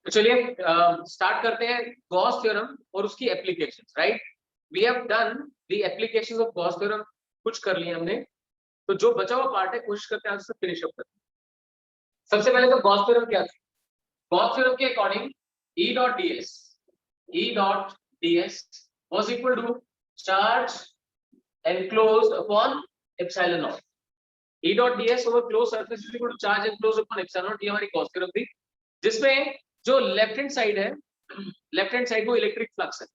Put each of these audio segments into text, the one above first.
तो चलिए स्टार्ट करते हैं गॉस थ्योरम और उसकी applications, right. We have done the applications of Gauss theorem, कुछ कर लिए हमने। तो जो बचा हुआ पार्ट है कोशिश करते हैं आज से फिनिश अप करते हैं। सबसे पहले तो गॉस थ्योरम क्या थी? गॉस थ्योरम के according E dot ds was equal to charge enclosed upon epsilon naught. E dot ds over closed surface is equal to charge enclosed upon epsilon naught। ये हमारी गॉस थ्योरम थी, जिसमें जो left hand side है, left hand side वो electric flux है।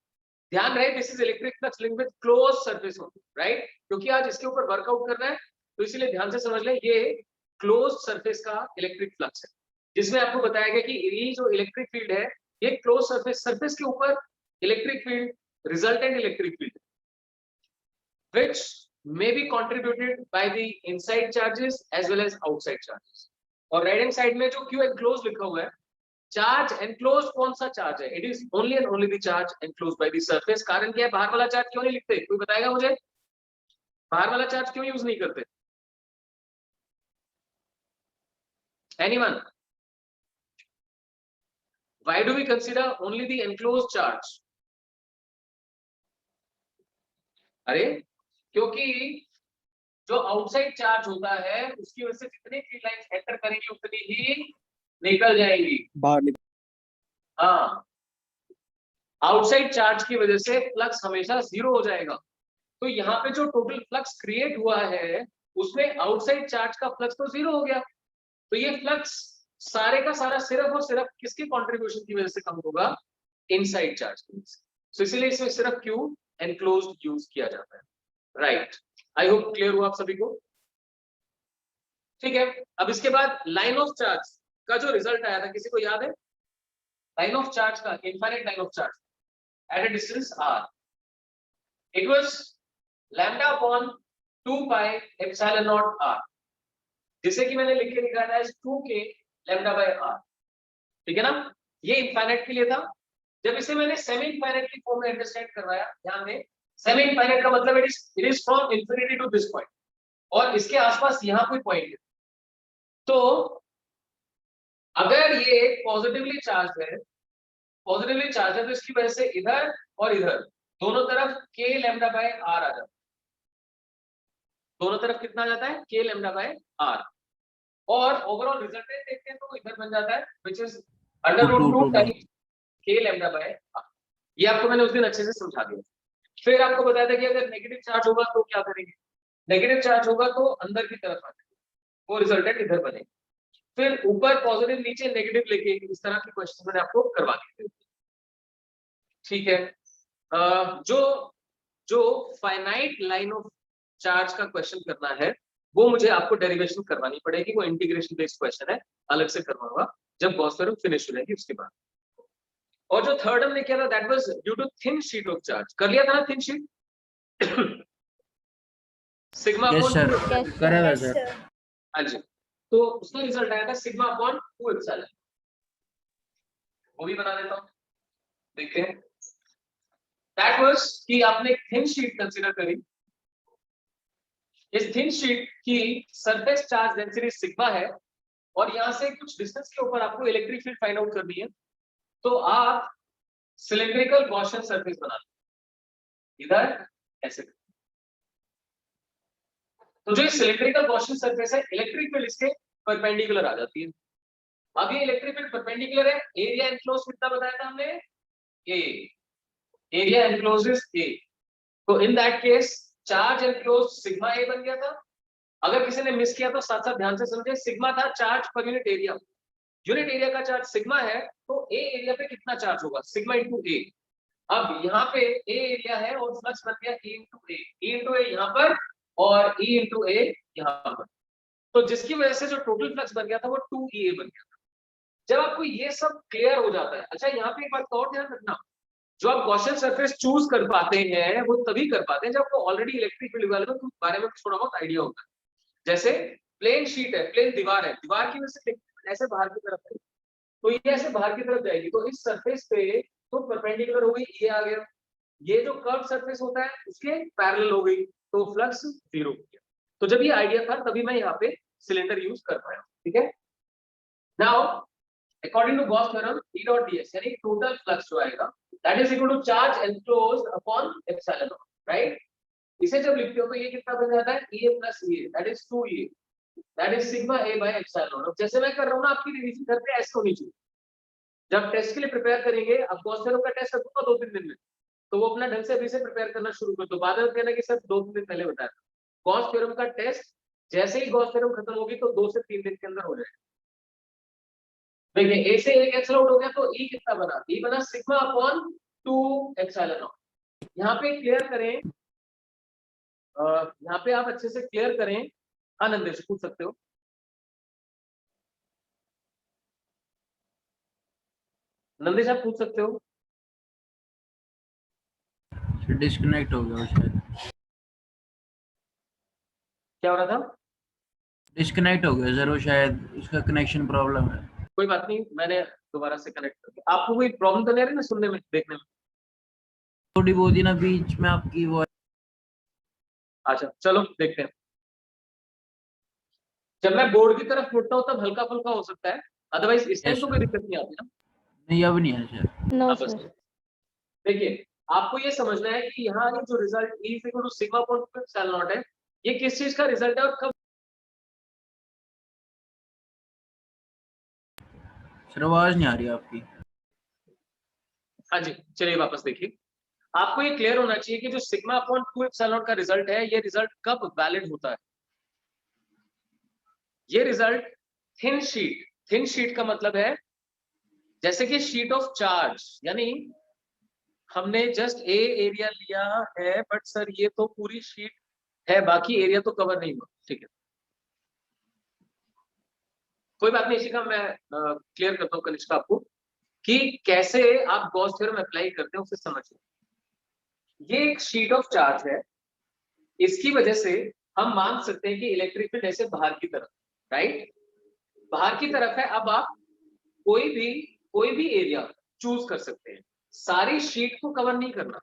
ध्यान रहे this is electric flux linked with close surface only, right. क्योंकि आज इसके ऊपर वर्कआउट करना है तो इसीलिए ध्यान से समझ लें, ये क्लोज सरफेस का इलेक्ट्रिक फ्लक्स है, जिसमें आपको बताया गया कि ये जो इलेक्ट्रिक फील्ड है ये क्लोज सरफेस के ऊपर electric field, resultant electric field, which may be contributed by the inside charges as well as outside charges। और राइट हैंड साइड में जो Q enclosed लिखा हुआ है, चार्ज enclosed कौन सा चार्ज है? It is only and only the charge enclosed by the surface। कारण क्या है? बाहर वाला चार्ज क्यों नहीं लिखते? कोई बताएगा मुझे? बाहर वाला चार्ज क्यों यूज नहीं करते? Anyone? Why do we consider only the enclosed charge? अरे क्योंकि जो आउटसाइड चार्ज होता है उसकी वजह से जितनी फील्ड लाइंस एंटर करेंगी उतनी ही निकल जाएंगी बाहर। हाँ, आउटसाइड चार्ज की वजह से फ्लक्स हमेशा जीरो हो जाएगा। तो यहाँ पे जो टोटल फ्लक्स क्रिएट हुआ है उसमें आउटसाइड चार्ज का फ्लक्स तो जीरो हो गया। तो ये फ्लक्स सारे का सारा सिर्फ और सिर्फ किसके कंट्रीब्यूशन की वजह से कम होगा? इनसाइड चार्ज की वजह से। तो इसीलिए इसमें सिर्फ Q एनक्लोज्ड यूज किया जाता है, राइट। आई होप क्लियर हुआ आप सभी को, ठीक है। अब इसके बाद लाइन ऑफ चार्ज का जो रिजल्ट आया था, किसी को याद है? लाइन ऑफ चार्ज का, infinite line of charge at a distance r, it was lambda upon 2 pi epsilon not r, जिसे कि मैंने लिख के निकाला है 2k लैम्डा बाय r, ठीक है ना। ये इनफाइनाइट के लिए था। जब इसे मैंने सेमी इनफाइनाइट की फॉर्म में अंडरस्टैंड करवाया, ध्यान दें सेमी इनफाइनाइट का मतलब it is from infinity to this point और इसके आसपास यहां कोई पॉइंट है। तो अगर ये पॉजिटिवली चार्ज है, तो इसकी वजह से इधर और इधर दोनों तरफ k लैम्डा बाय r आ जाता है। दोनों तरफ कितना आ जाता है? k lambda by r। और ओवरऑल रिजल्टेंट देखते हैं तो इधर बन जाता है which is √2 times k lambda by r। ये आपको मैंने उस दिन अच्छे से समझा दिया। फिर आपको बताया था कि अगर नेगेटिव चार्ज होगा तो क्या करेंगे? नेगेटिव चार्ज होगा तो अंदर की तरफ आ जाएगा, वो रिजल्टेंट इधर बनेगा। फिर ऊपर पॉजिटिव नीचे नेगेटिव लेके इस तरह के क्वेश्चन मैंने आपको करवा दिए थे, ठीक है। जो जो फाइनाइट लाइन ऑफ चार्ज का क्वेश्चन करना है वो मुझे आपको डेरिवेशन करवानी पड़ेगी, वो इंटीग्रेशन बेस्ड क्वेश्चन है, अलग से करवाऊंगा जब गॉस थ्योरम फिनिश हो जाएगी उसके बाद। और जो थर्ड हमने किया था that was due to thin sheet of charge. कर लिया था ना थिन शीट? सिग्मा अपॉन करेगा सर। हाँ जी। तो उसका रिजल्ट आया था सिग्मा अपॉन 2 एप्सिलॉन। वो भी बना देता हूं, देखते हैं। दैट वाज कि आपने थिन शीट कंसीडर करी। इस थिन शीट की सरफेस चार्ज डेंसिटी सिग्मा है और यहां से कुछ डिस्टेंस के ऊपर आपको इलेक्ट्रिक फील्ड फाइंड आउट करनी है। तो आप सिलिंड्रिकल गॉसियन सरफेस बना लो इधर ऐसे। तो जो सिलिंड्रिकल गॉसियन सरफेस है, इलेक्ट्रिक फील्ड इसके परपेंडिकुलर आ जाती है। अब ये इलेक्ट्रिक फील्ड परपेंडिकुलर है, एरिया एनक्लोज कितना बताया था हमने? a, area enclose is a। तो in that case charge enclose sigma a बन गया था। अगर किसी ने मिस किया तो साथ साथ ध्यान से समझे, सिग्मा था charge per unit area. Unit area का चार्ज सिग्मा है तो a एरिया पे कितना चार्ज होगा? Sigma into a। अब यहाँ पे a एरिया है और फ्लक्स बन गया E इंटू a यहाँ पर और E इंटू a यहाँ पर। तो जिसकी वजह से जो टोटल फ्लक्स बन गया था वो 2EA बन गया था। जब आपको ये सब क्लियर हो जाता है, अच्छा यहाँ पे एक बात और ध्यान रखना, जो आप गॉसियन सरफेस चूज कर पाते हैं वो तभी कर पाते हैं जब आपको ऑलरेडी इलेक्ट्रिक फील्ड के बारे में थोड़ा बहुत आइडिया होता है। जैसे प्लेन शीट है, प्लेन दीवार है, दीवार की वजह से ऐसे बाहर की तरफ है तो ये ऐसे बाहर की तरफ जाएगी, तो इस सरफेस पे तो परपेंडिकुलर हो गई, ये आ गया। ये जो कर्व सरफेस होता है उसके पैरेलल हो गई तो फ्लक्स जीरो हो गया। तो जब ये आइडिया था तभी मैं यहाँ पे सिलेंडर यूज कर पाया, ठीक है। Now according to Gauss theorem E dot ds यानी टोटल फ्लक्स जो आएगा that is equal to charge enclosed upon epsilon naught, right. इसे जब लिखते हो तो ये कितना बन जाता है EA plus EA that is 2EA that is sigma A by epsilon not. जैसे मैं कर रहा हूं ना, आपकी रिवीजन घर पे ऐसे होनी चाहिए। जब टेस्ट के लिए प्रिपेयर करेंगे, अब गॉस थ्योरम का टेस्ट रखूंगा 2-3 दिन में, तो वो अपना ढंग से अभी से प्रिपेयर करना शुरू कर दो। बाद में कहना कि सर 2-3 दिन पहले बताया। गॉस थ्योरम का टेस्ट जैसे ही गॉस थ्योरम खत्म होगी तो 2 से 3 दिन के अंदर हो जाएगा। देखिए A से A कैंसिल आउट हो गया तो E कितना बना, E बना सिग्मा अपॉन 2 एप्सिलॉन नॉट। यहाँ पे क्लियर करें, यहाँ पे आप अच्छे से क्लियर करें। आनंद से पूछ सकते हो। नंदेश आप पूछ सकते हो। डिस्कनेक्ट हो गया शायद। क्या हो रहा था? डिस्कनेक्ट हो गया सर, वो शायद उसका कनेक्शन प्रॉब्लम है। कोई बात नहीं, मैंने दोबारा से कनेक्ट कर दिया। आपको कोई प्रॉब्लम तो नहीं आ रही ना सुनने में, देखने में? थोड़ी बहुत ही ना बीच में आपकी वो। अच्छा चलो देखते हैं। जब मैं बोर्ड की तरफ मुड़ता हूँ तब हल्का फुल्का हो सकता है, अदरवाइज इस टाइम तो कोई दिक्कत नहीं आती ना। नहीं अब नहीं है सर। No sir. देखिए आपको ये समझना है कि यहाँ ये जो result E is equal to sigma upon 2 epsilon naught है, ये किस चीज का रिजल्ट है और कब? सर आवाज नहीं आ रही आपकी। हाँ जी चलिए वापस देखिए। आपको ये क्लियर होना चाहिए कि जो सिग्मा अपॉन 2 एप्सिलॉन नॉट का रिजल्ट है, ये रिजल्ट कब वैलिड होता है। ये रिजल्ट थिन शीट का मतलब है जैसे कि शीट ऑफ चार्ज, यानी हमने जस्ट ए एरिया लिया है बट सर ये तो पूरी शीट है, बाकी एरिया तो कवर नहीं हुआ, ठीक है कोई बात नहीं। इसी का मैं क्लियर करता हूँ कनिष्का आपको कि कैसे आप गॉस थ्योरम अप्लाई करते हैं उसे समझिए। ये एक शीट ऑफ चार्ज है, इसकी वजह से हम मान सकते हैं कि इलेक्ट्रिक फील्ड ऐसे बाहर की तरफ, राइट, बाहर की तरफ है। अब आप कोई भी एरिया चूज कर सकते हैं, सारी शीट को कवर नहीं करना,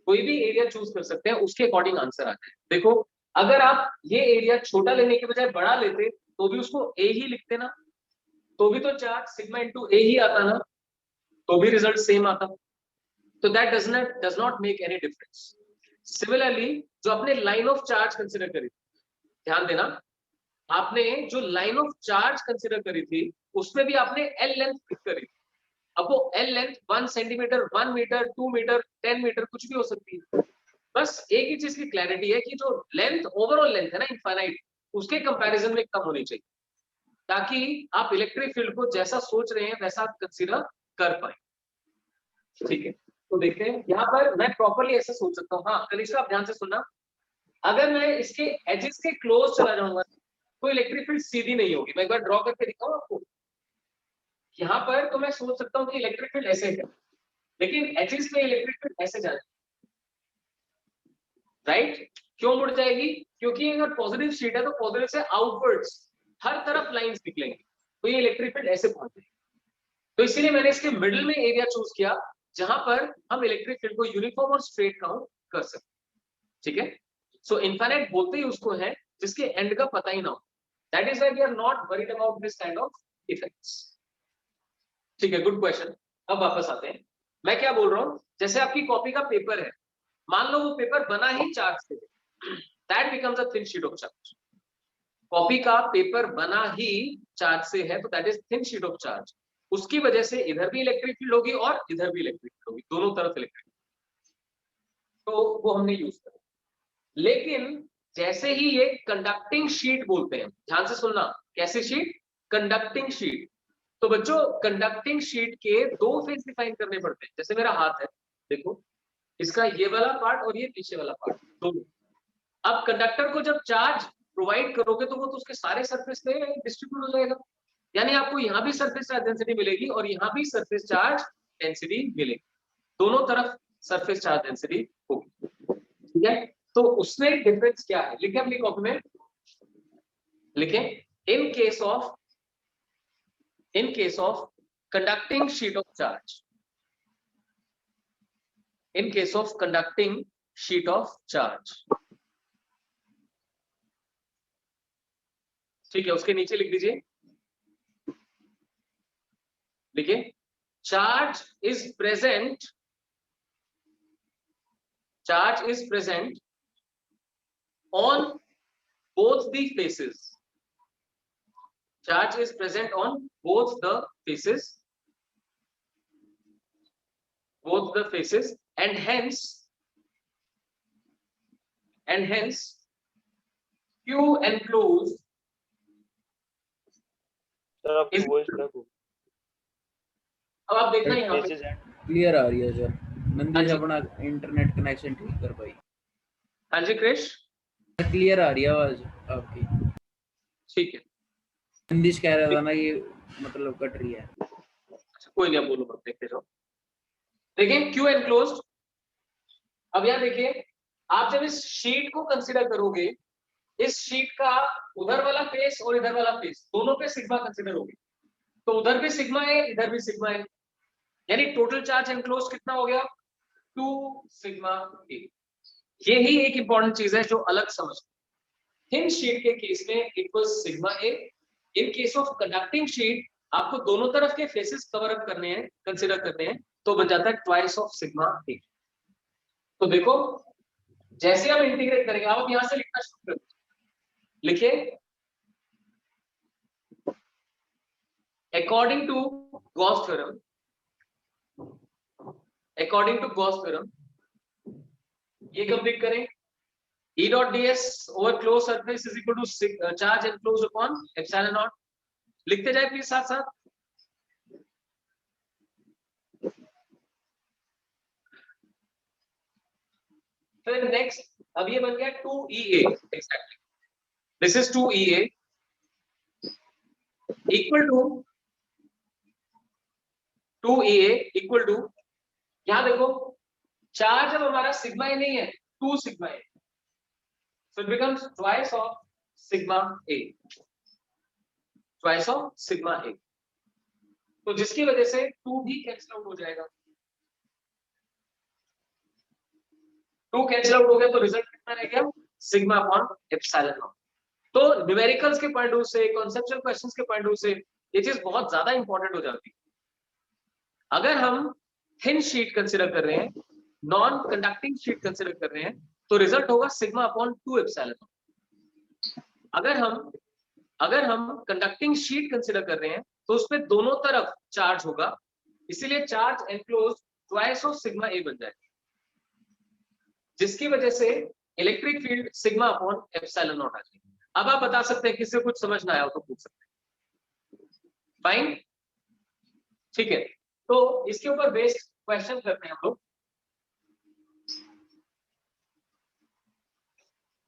कोई भी एरिया चूज कर सकते हैं, उसके अकॉर्डिंग आंसर आता है। देखो अगर आप ये एरिया छोटा लेने के बजाय बड़ा लेते तो भी उसको ए ही लिखते ना, तो भी तो चार्ज सिग्मा इनटू ए ही आता ना, तो भी रिजल्ट सेम आता। तो that does not make any difference. Similarly जो आपने लाइन ऑफ चार्ज कंसिडर करी, ध्यान देना, आपने जो लाइन ऑफ चार्ज कंसिडर करी थी उसमें भी आपने एल लेंथ पिक करी। अब वो L length 1 centimetre, 1 metre, 2 metre, 10 metre कुछ भी हो सकती है। बस एक ही चीज की क्लैरिटी है कि जो लेंथ, ओवरऑल लेंथ है ना इनफाइनाइट, उसके कंपैरिजन में कम होनी चाहिए, ताकि आप इलेक्ट्रिक फील्ड को जैसा सोच रहे हैं वैसा आप कंसीडर कर पाए। ठीक है तो देखते हैं यहाँ पर मैं प्रॉपर्ली ऐसे सोच सकता हूँ। हाँ कनिष्का आप ध्यान से सुनना, अगर मैं इसके एजेस के क्लोज चला जाऊंगा तो इलेक्ट्रिक फील्ड सीधी नहीं होगी। मैं एक बार ड्रॉ करके दिखाऊं आपको। यहाँ पर तो मैं सोच सकता हूँ कि इलेक्ट्रिक फील्ड ऐसे है, लेकिन एजेस में इलेक्ट्रिक फील्ड ऐसे जाए, राइट। क्यों मुड़ जाएगी? क्योंकि अगर पॉजिटिव शीट है तो पॉजिटिव से आउटवर्ड्स हर तरफ लाइंस निकलेंगे, तो ये इलेक्ट्रिक फील्ड ऐसे पहुंचेगी। तो इसीलिए मैंने इसके मिडिल में एरिया चूज किया जहां पर हम इलेक्ट्रिक फील्ड को यूनिफॉर्म और स्ट्रेट काउंट कर सकते। ठीक है सो इनफाइनाइट बोलते ही उसको है जिसके एंड का पता ही ना हो। That is why we are not worried about this kind of effects. ठीक है गुड क्वेश्चन। अब वापस आते हैं, मैं क्या बोल रहा हूं, जैसे आपकी कॉपी का पेपर है, मान लो वो पेपर बना ही चार्ज से, that becomes a thin sheet of charge. Copy का पेपर बना ही चार्ज से है तो that is thin sheet of charge. उसकी वजह से इधर भी इलेक्ट्रिक फील्ड होगी और इधर भी इलेक्ट्रिक फील्ड होगी, दोनों तरफ इलेक्ट्रिक, तो वो हमने यूज करा। लेकिन जैसे ही ये कंडक्टिंग शीट बोलते हैं, ध्यान से सुनना, कैसी शीट? Conducting sheet. तो बच्चों कंडक्टिंग शीट के दो फेस डिफाइन करने पड़ते हैं। जैसे मेरा हाथ है, देखो इसका ये वाला पार्ट और ये पीछे वाला पार्ट, दोनों। अब कंडक्टर को जब चार्ज प्रोवाइड करोगे तो वो तो उसके सारे सरफेस पे डिस्ट्रीब्यूट हो जाएगा, यानी आपको यहाँ भी सरफेस चार्ज डेंसिटी मिलेगी और यहाँ भी सरफेस चार्ज डेंसिटी मिलेगी, दोनों तरफ सरफेस चार्ज डेंसिटी होगी। ठीक है तो उसमें डिफरेंस क्या है, लिखे अपनी कॉपी में, लिखे in case of conducting sheet of charge, in case of conducting sheet of charge. ठीक है उसके नीचे लिख दीजिए लिखिए, charge is present on both the faces. Charge is present on both the faces, and hence Q enclosed is, अब आप देखना यहाँ पे क्लियर आ रही है सर। नंदीश अपना इंटरनेट कनेक्शन ठीक कर पाई। हाँ जी क्रिश, क्लियर आ रही है आवाज आपकी। ठीक है। नंदीश कह रहा था ना ये मतलब कट रही है। कोई नहीं, बोलो मत, देखते जाओ। देखिए Q enclosed, अब यहाँ देखिए, आप जब इस शीट को कंसीडर करोगे, इस शीट का उधर वाला फेस और इधर वाला फेस दोनों पे सिग्मा कंसीडर होगी, तो उधर भी सिग्मा है, इधर भी सिग्मा है, यानी टोटल चार्ज एनक्लोज कितना हो गया, 2 सिग्मा ए। यही एक इंपॉर्टेंट चीज है जो अलग समझ। थिन शीट के केस में it was sigma A. In case of conducting sheet आपको दोनों तरफ के फेसेस कवर अप करने हैं, कंसीडर करने हैं, तो बन जाता है ट्वाइस ऑफ सिग्मा ए। तो देखो, जैसे हम इंटीग्रेट करेंगे, आप यहां से लिखना शुरू करें, लिखिए अकॉर्डिंग टू गॉस थ्योरम, ये कंप्लीट करें, E dot ds over closed surface is equal to charge enclosed upon epsilon naught। लिखते जाए प्लीज साथ साथ। फिर नेक्स्ट, अब ये बन गया 2EA, exactly this is 2EA equal to यहां देखो, चार्ज अब हमारा सिग्मा ए नहीं है, 2 sigma A, so it becomes twice of sigma a, तो जिसकी वजह से 2 भी कैंसिल आउट हो जाएगा। 2 कैंसिल आउट हो गया तो रिजल्ट कितना रह गया, सिग्मा अपॉन एप्सिलॉन नॉट। तो न्यूमेरिकल्स के पॉइंट ऑफ व्यू से, कॉन्सेप्चुअल क्वेश्चंस के पॉइंट ऑफ व्यू से ये चीज बहुत ज्यादा इंपॉर्टेंट हो जाती है। अगर हम थिन शीट कंसीडर कर रहे हैं, नॉन कंडक्टिंग शीट कंसीडर कर रहे हैं, तो रिजल्ट होगा सिग्मा अपॉन 2 एप्सिलॉन नॉट। अगर हम कंडक्टिंग शीट कंसीडर कर रहे हैं तो उसमें दोनों तरफ चार्ज होगा, इसीलिए charge enclose twice of sigma A बन जाएगा, जिसकी वजह से electric field sigma upon epsilon naught आ जाएगा। अब आप बता सकते हैं, किसी कुछ समझ ना आया हो तो पूछ सकते हैं, फाइन, ठीक है। तो इसके ऊपर बेस्ड क्वेश्चन करते हैं हम लोग।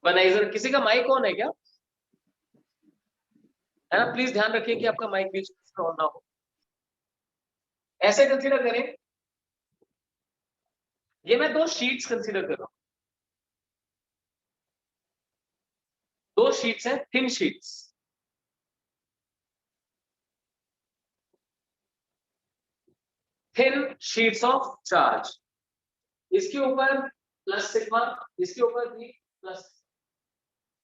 बनाइजर, किसी का माइक ऑन है क्या, है ना? प्लीज ध्यान रखिए कि आपका माइक बीच में ऑन ना हो। ऐसे कंसीडर करें, ये मैं 2 शीट्स कंसीडर कर रहा हूं, 2 शीट्स हैं, thin sheets, thin sheets of charge, इसके ऊपर प्लस सिग्मा, इसके ऊपर भी प्लस,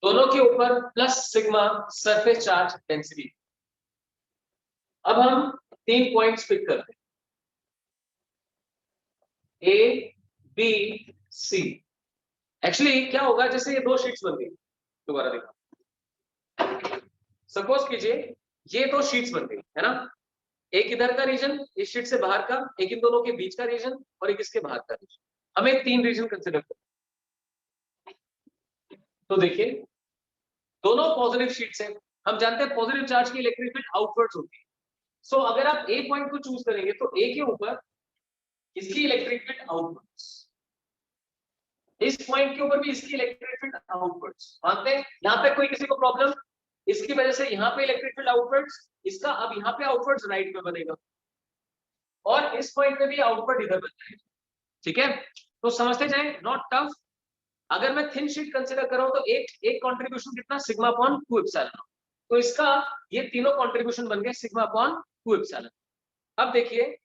दोनों के ऊपर plus sigma surface charge density. अब हम 3 पॉइंट्स पिक करते हैं, ए बी सी। एक्चुअली क्या होगा, जैसे ये 2 शीट्स बन गई, दोबारा देखो, सपोज कीजिए ये 2 शीट्स बन गई, है ना? एक इधर का रीजन, इस शीट से बाहर का, एक इन दोनों के बीच का रीजन, और एक इसके बाहर का रीजन। हमें 3 रीजन कंसिडर करते हैं। तो देखिए, दोनों पॉजिटिव शीट्स हैं, हम जानते हैं पॉजिटिव चार्ज की इलेक्ट्रिक फील्ड आउटवर्ड्स होती है। सो अगर आप ए पॉइंट को चूज करेंगे तो ए के ऊपर इसकी इलेक्ट्रिक फील्ड आउटवर्ड्स, इस पॉइंट के ऊपर भी इसकी इलेक्ट्रिक फील्ड आउटवर्ड्स। मानते हैं यहां पे कोई किसी को प्रॉब्लम, इसकी वजह से यहां पे इलेक्ट्रिक फील्ड आउटवर्ड्स, इसका अब यहां पे आउटवर्ड्स राइट में बनेगा, और इस पॉइंट पे भी आउटवर्ड इधर बन जाएगा, ठीक है? तो समझते जाएं, नॉट टफ। अगर मैं थिन शीट कंसीडर कर रहा हूं तो एक कंट्रीब्यूशन कितना, सिग्मा अपॉन 2 एप्सिलॉन। तो इसका ये तीनों कंट्रीब्यूशन बन गए सिग्मा अपॉन 2 एप्सिलॉन। अब देखिए,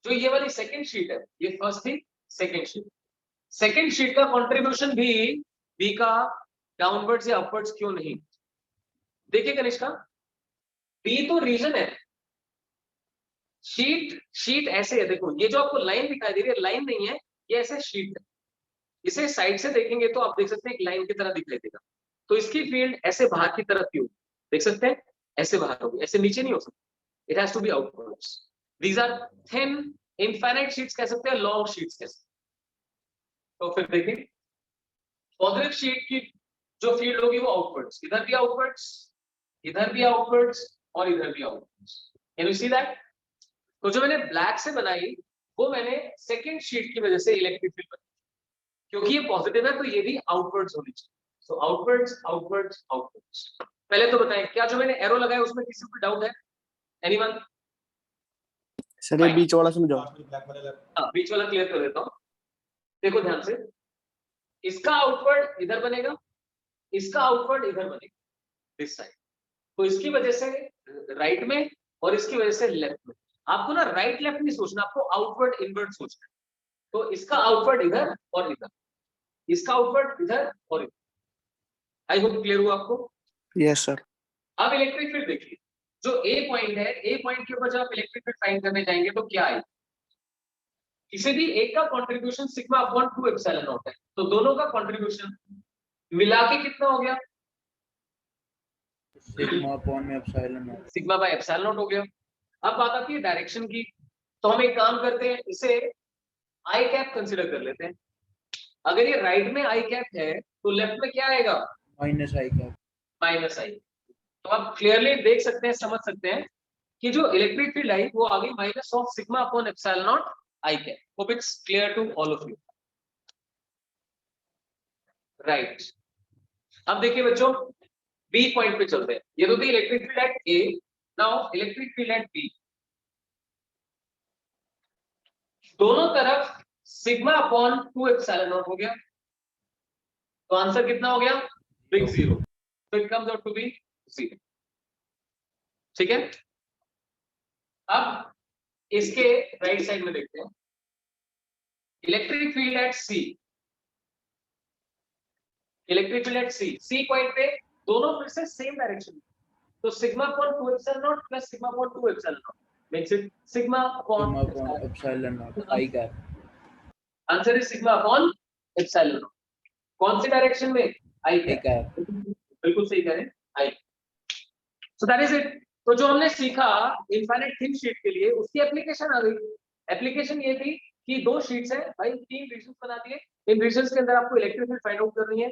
जो ये वाली सेकंड शीट है, ये फर्स्ट थी, सेकंड शीट का कंट्रीब्यूशन भी बी का डाउनवर्ड्स या अपवर्ड्स क्यों नहीं? देखिए कनिष्का, बी तो रीजन है, शीट ऐसे है, देखो ये जो आपको लाइन दिखाई दे रही है, लाइन नहीं है ये, ऐसे शीट है। इसे साइड से देखेंगे तो आप देख सकते हैं एक लाइन की तरह दिखाई देगा। तो इसकी फील्ड ऐसे बाहर की तरफ की होगी, देख सकते हैं ऐसे बाहर होगी, ऐसे नीचे नहीं हो सकती। It has to be outwards. These are thin infinite sheets कह सकते हैं, लॉन्ग शीट्स कह सकते हैं। तो फिर देखें पॉजिटिव शीट की जो फील्ड होगी वो आउटवर्ड्स, इधर भी आउटवर्ड्स, इधर भी आउटवर्ड्स और इधर भी outwards. Can you see that? तो जो मैंने ब्लैक से बनाई वो मैंने सेकंड शीट की वजह से इलेक्ट्रिक फील्ड बनाई, क्योंकि ये पॉजिटिव है तो ये भी आउटवर्ड्स होनी चाहिए। सो आउटवर्ड्स आउटवर्ड्स आउटवर्ड्स। पहले तो बताएं क्या जो मैंने एरो लगाया उसमें किसी को डाउट है? एनीवन? सर ये बीच वाला समझाओ। हाँ बीच वाला क्लियर कर देता हूँ। देखो ध्यान से, इसका आउटवर्ड इधर बनेगा, इसका आउटवर्ड इधर बनेगा, दिस साइड। तो इसकी वजह से राइट में और इसकी वजह से लेफ्ट में। आपको ना राइट लेफ्ट नहीं सोचना, आपको आउटवर्ड इनवर्ट सोचना है। तो इसका आउटवर्ड इधर और इधर, इसका आउटवर्ड इधर और इधर। आई होप क्लियर हुआ आपको? Yes sir. अब इलेक्ट्रिक फील्ड देखिए, जो ए पॉइंट है, ए पॉइंट के ऊपर जब आप इलेक्ट्रिक फील्ड फाइंड करने जाएंगे तो क्या आएगा? किसी भी एक का contribution sigma upon 2 epsilon naught है, तो दोनों का कंट्रीब्यूशन मिला के कितना हो गया? Sigma upon epsilon naught, sigma by epsilon not हो गया। अब बात आती है डायरेक्शन की, तो हम एक काम करते हैं, इसे आई कैप कंसीडर कर लेते हैं। अगर ये राइट में आई कैप है तो लेफ्ट में क्या आएगा? Minus i cap. माइनस आई। तो आप क्लियरली देख सकते हैं, समझ सकते हैं कि जो इलेक्ट्रिक फील्ड आई वो आ गई minus of sigma upon epsilon naught I cap. Hope it's clear to all of you, right? अब देखिए बच्चों, बी पॉइंट पे चलते हैं। ये तो थी electric field at A, now electric field at B. दोनों तरफ सिग्मा अपॉन 2 एप्सिलॉन नॉट हो गया, तो आंसर कितना हो गया? Big zero. तो it comes out to be zero. ठीक है, अब इसके राइट साइड में देखते हैं electric field at C. Electric field at C, C point पे दोनों फिर से सेम डायरेक्शन, तो sigma upon 2 epsilon naught plus sigma upon 2 epsilon naught makes it sigma upon epsilon naught I cap. Answer is sigma upon epsilon naught. कौन सी direction में? आई cap. बिल्कुल सही कह रहे हैं, I. So that is it. तो जो हमने सीखा इनफाइनाइट थिन शीट के लिए, उसकी एप्लीकेशन आ गई। एप्लीकेशन ये थी कि दो शीट्स हैं भाई, 3 रीजन्स बना दिए, इन रीजन्स के अंदर आपको इलेक्ट्रिक फील्ड फाइंड आउट करनी है।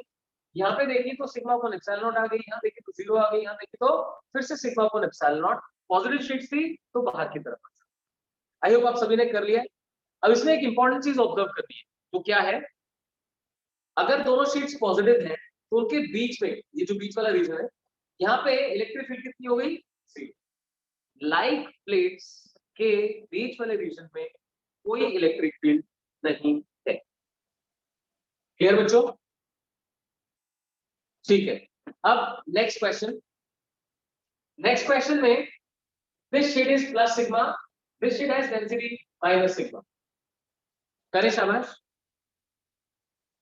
यहाँ पे देखिए तो सिग्मा अपॉन एप्सिलॉन नॉट आ गई, यहाँ देखिए तो जीरो आ गई, यहाँ देखिए तो फिर से sigma upon epsilon not. Positive sheets थी तो बाहर की तरफ। आई होप आप सभी ने कर लिया। अब इसमें एक इंपॉर्टेंट चीज ऑब्जर्व करनी है, तो क्या है? अगर दोनों शीट्स पॉजिटिव हैं तो उनके बीच में, ये जो बीच वाला रीजन है, यहाँ पे इलेक्ट्रिक फील्ड कितनी हो गई? लाइक प्लेट्स के बीच वाले रीजन में कोई इलेक्ट्रिक फील्ड नहीं है। क्लियर बच्चों? ठीक है, अब नेक्स्ट क्वेश्चन। नेक्स्ट क्वेश्चन में this sheet is plus sigma, this sheet has density minus sigma. करें शाबाश।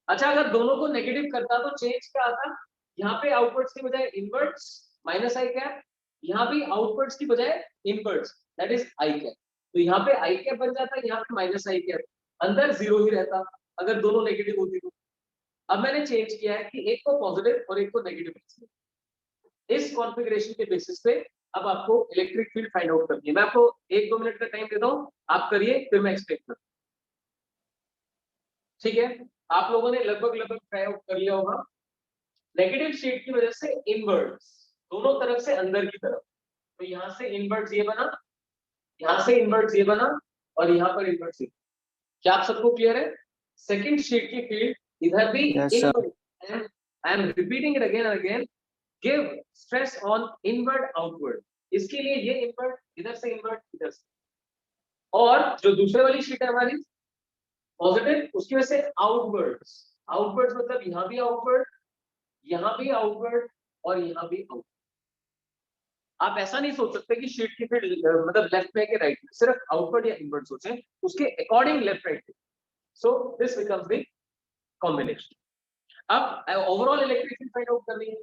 अच्छा, अगर दोनों को नेगेटिव करता तो चेंज क्या आता? यहाँ पे आउटवर्ड्स की बजाय इनवर्ट्स माइनस आई कैप, यहाँ भी आउटवर्ड्स की बजाय inverts that is I cap. तो यहाँ पे आई कैप बन जाता है, यहाँ पे माइनस आई कैप, अंदर जीरो ही रहता अगर दोनों नेगेटिव होती तो। अब मैंने चेंज किया है कि एक को पॉजिटिव और एक को नेगेटिव। इस कॉन्फ़िगरेशन के बेसिस पे अब आपको इलेक्ट्रिक फील्ड फाइंड आउट करनी है। मैं आपको 1-2 मिनट का टाइम देता हूँ, आप करिए, फिर मैं एक्सप्लेन करूँ। ठीक है, आप लोगों ने लगभग ट्राई आउट कर लिया होगा। नेगेटिव शीट की वजह से इनवर्ट्स दोनों तरफ से अंदर की तरफ, तो यहाँ से इनवर्ट्स ये बना, यहाँ से इनवर्ट्स ये बना और यहाँ पर इनवर्ट्स ये। क्या आप सबको क्लियर है? सेकंड शीट की फील्ड इधर भी inward, I am repeating it again and again, give stress on inward outward. इसके लिए ये इनवर्ट, इधर से इनवर्ट, इधर से। और जो दूसरे वाली शीट है हमारी पॉजिटिव, उसकी वजह से आउटवर्ड्स। आउटवर्ड्स मतलब यहाँ भी आउटवर्ड, यहाँ भी आउटवर्ड और यहाँ भी आउटवर्ड। आप ऐसा नहीं सोच सकते कि शीट की फील्ड मतलब लेफ्ट में है कि राइट में, सिर्फ आउटवर्ड या इनवर्ड सोचें, उसके according left right. So this becomes the combination. अब overall electric field find out करनी है।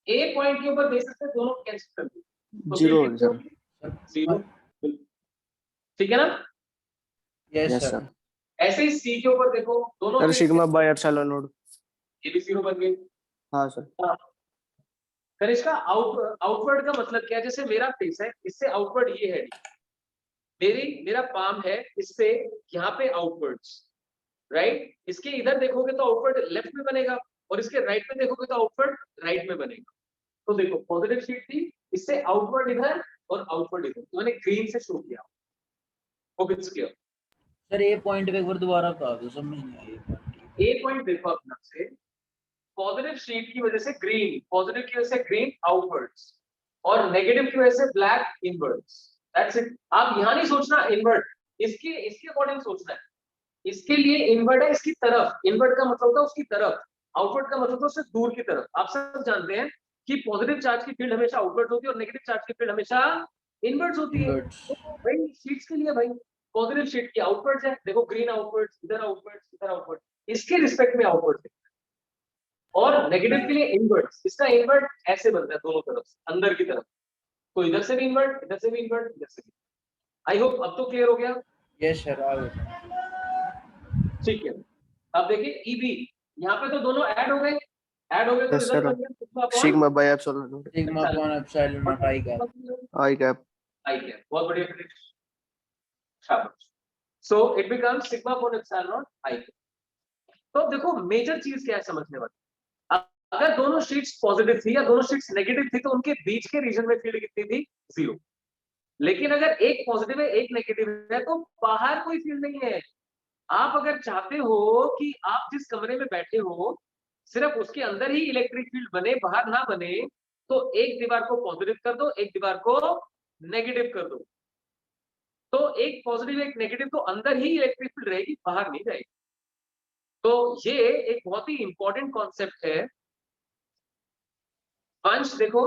ए पॉइंट के ऊपर बेसिस पे दोनों कैंसिल कर दो, तो जीरो जीरो। ठीक है ना? Yes yes sir. सर। ऐसे ही सी के ऊपर देखो, दोनों sir case sigma by epsilon not. ये भी 0 बन गई। हाँ सर। फिर इसका आउटवर्ड का मतलब क्या है? जैसे मेरा फेस है, इससे आउटवर्ड ये है, मेरा पाम है, इससे यहाँ पे आउटवर्ड्स, राइट? इसके इधर देखोगे तो आउटवर्ड लेफ्ट में बनेगा, और इसके राइट में देखोगे तो आउटवर्ड राइट में बनेगा। तो देखो पॉजिटिव शीट थी, इससे आउटवर्ड इधर और आउटवर्ड इधर, तो मैंने ग्रीन से शो किया। Hope it's clear. सर ये पॉइंट पे एक बार दोबारा बता दो, समझ नहीं आई। ए पॉइंट देखो अपना से, पॉजिटिव शीट की वजह से ग्रीन, पॉजिटिव की वजह से ग्रीन आउटवर्ड्स, और नेगेटिव की वजह से ब्लैक इनवर्ड्स। That's it. आप यहां नहीं सोचना इनवर्ड, इसके अकॉर्डिंग सोचना है। इसके लिए इनवर्ड है इसकी तरफ, इनवर्ड का मतलब होता है उसकी तरफ, आउटवर्ड का मतलब होता है उससे दूर की तरफ। आप सब जानते हैं कि पॉजिटिव चार्ज की फील्ड हमेशा आउटवर्ड होती है और नेगेटिव चार्ज की फील्ड हमेशा इनवर्ड्स होती है। इनवर्ट्स। तो भाई शीट्स के लिए भाई पॉजिटिव शीट की आउटवर्ड्स है, देखो ग्रीन आउटवर्ड्स, इधर आउटवर्ड्स, इधर आउटवर्ड, इसके रिस्पेक्ट में आउटवर्ड, और नेगेटिव के लिए इनवर्ट्स, इसका इनवर्ट ऐसे बनता है दोनों तरफ से, अंदर की तरफ। तो इधर से भी इनवर्ट, इधर से भी इनवर्ट, इधर से भी। आई होप अब तो क्लियर हो गया। यस सर आ गए। ठीक है, अब देखिए ईबी, यहाँ पे तो दोनों ऐड हो गए, तो यस रिजल्ट सर। बन गया sigma by epsilon naught. Sigma upon epsilon naught I cap. I cap. I cap, बहुत बढ़िया फिनिश, शाबाश। So it becomes sigma upon epsilon naught I cap. तो देखो मेजर चीज क्या है समझने वाली, अगर दोनों शीट्स पॉजिटिव थी या दोनों शीट्स नेगेटिव थी, तो उनके बीच के रीजन में फील्ड कितनी थी? 0। लेकिन अगर एक पॉजिटिव है एक नेगेटिव है, तो बाहर कोई फील्ड नहीं है। आप अगर चाहते हो कि आप जिस कमरे में बैठे हो सिर्फ उसके अंदर ही इलेक्ट्रिक फील्ड बने, बाहर ना बने, तो एक दीवार को पॉजिटिव कर दो, एक दीवार को नेगेटिव कर दो। तो एक पॉजिटिव एक नेगेटिव, तो अंदर ही इलेक्ट्रिक फील्ड रहेगी, बाहर नहीं जाएगी। तो ये एक बहुत ही इंपॉर्टेंट कॉन्सेप्ट है। वंश देखो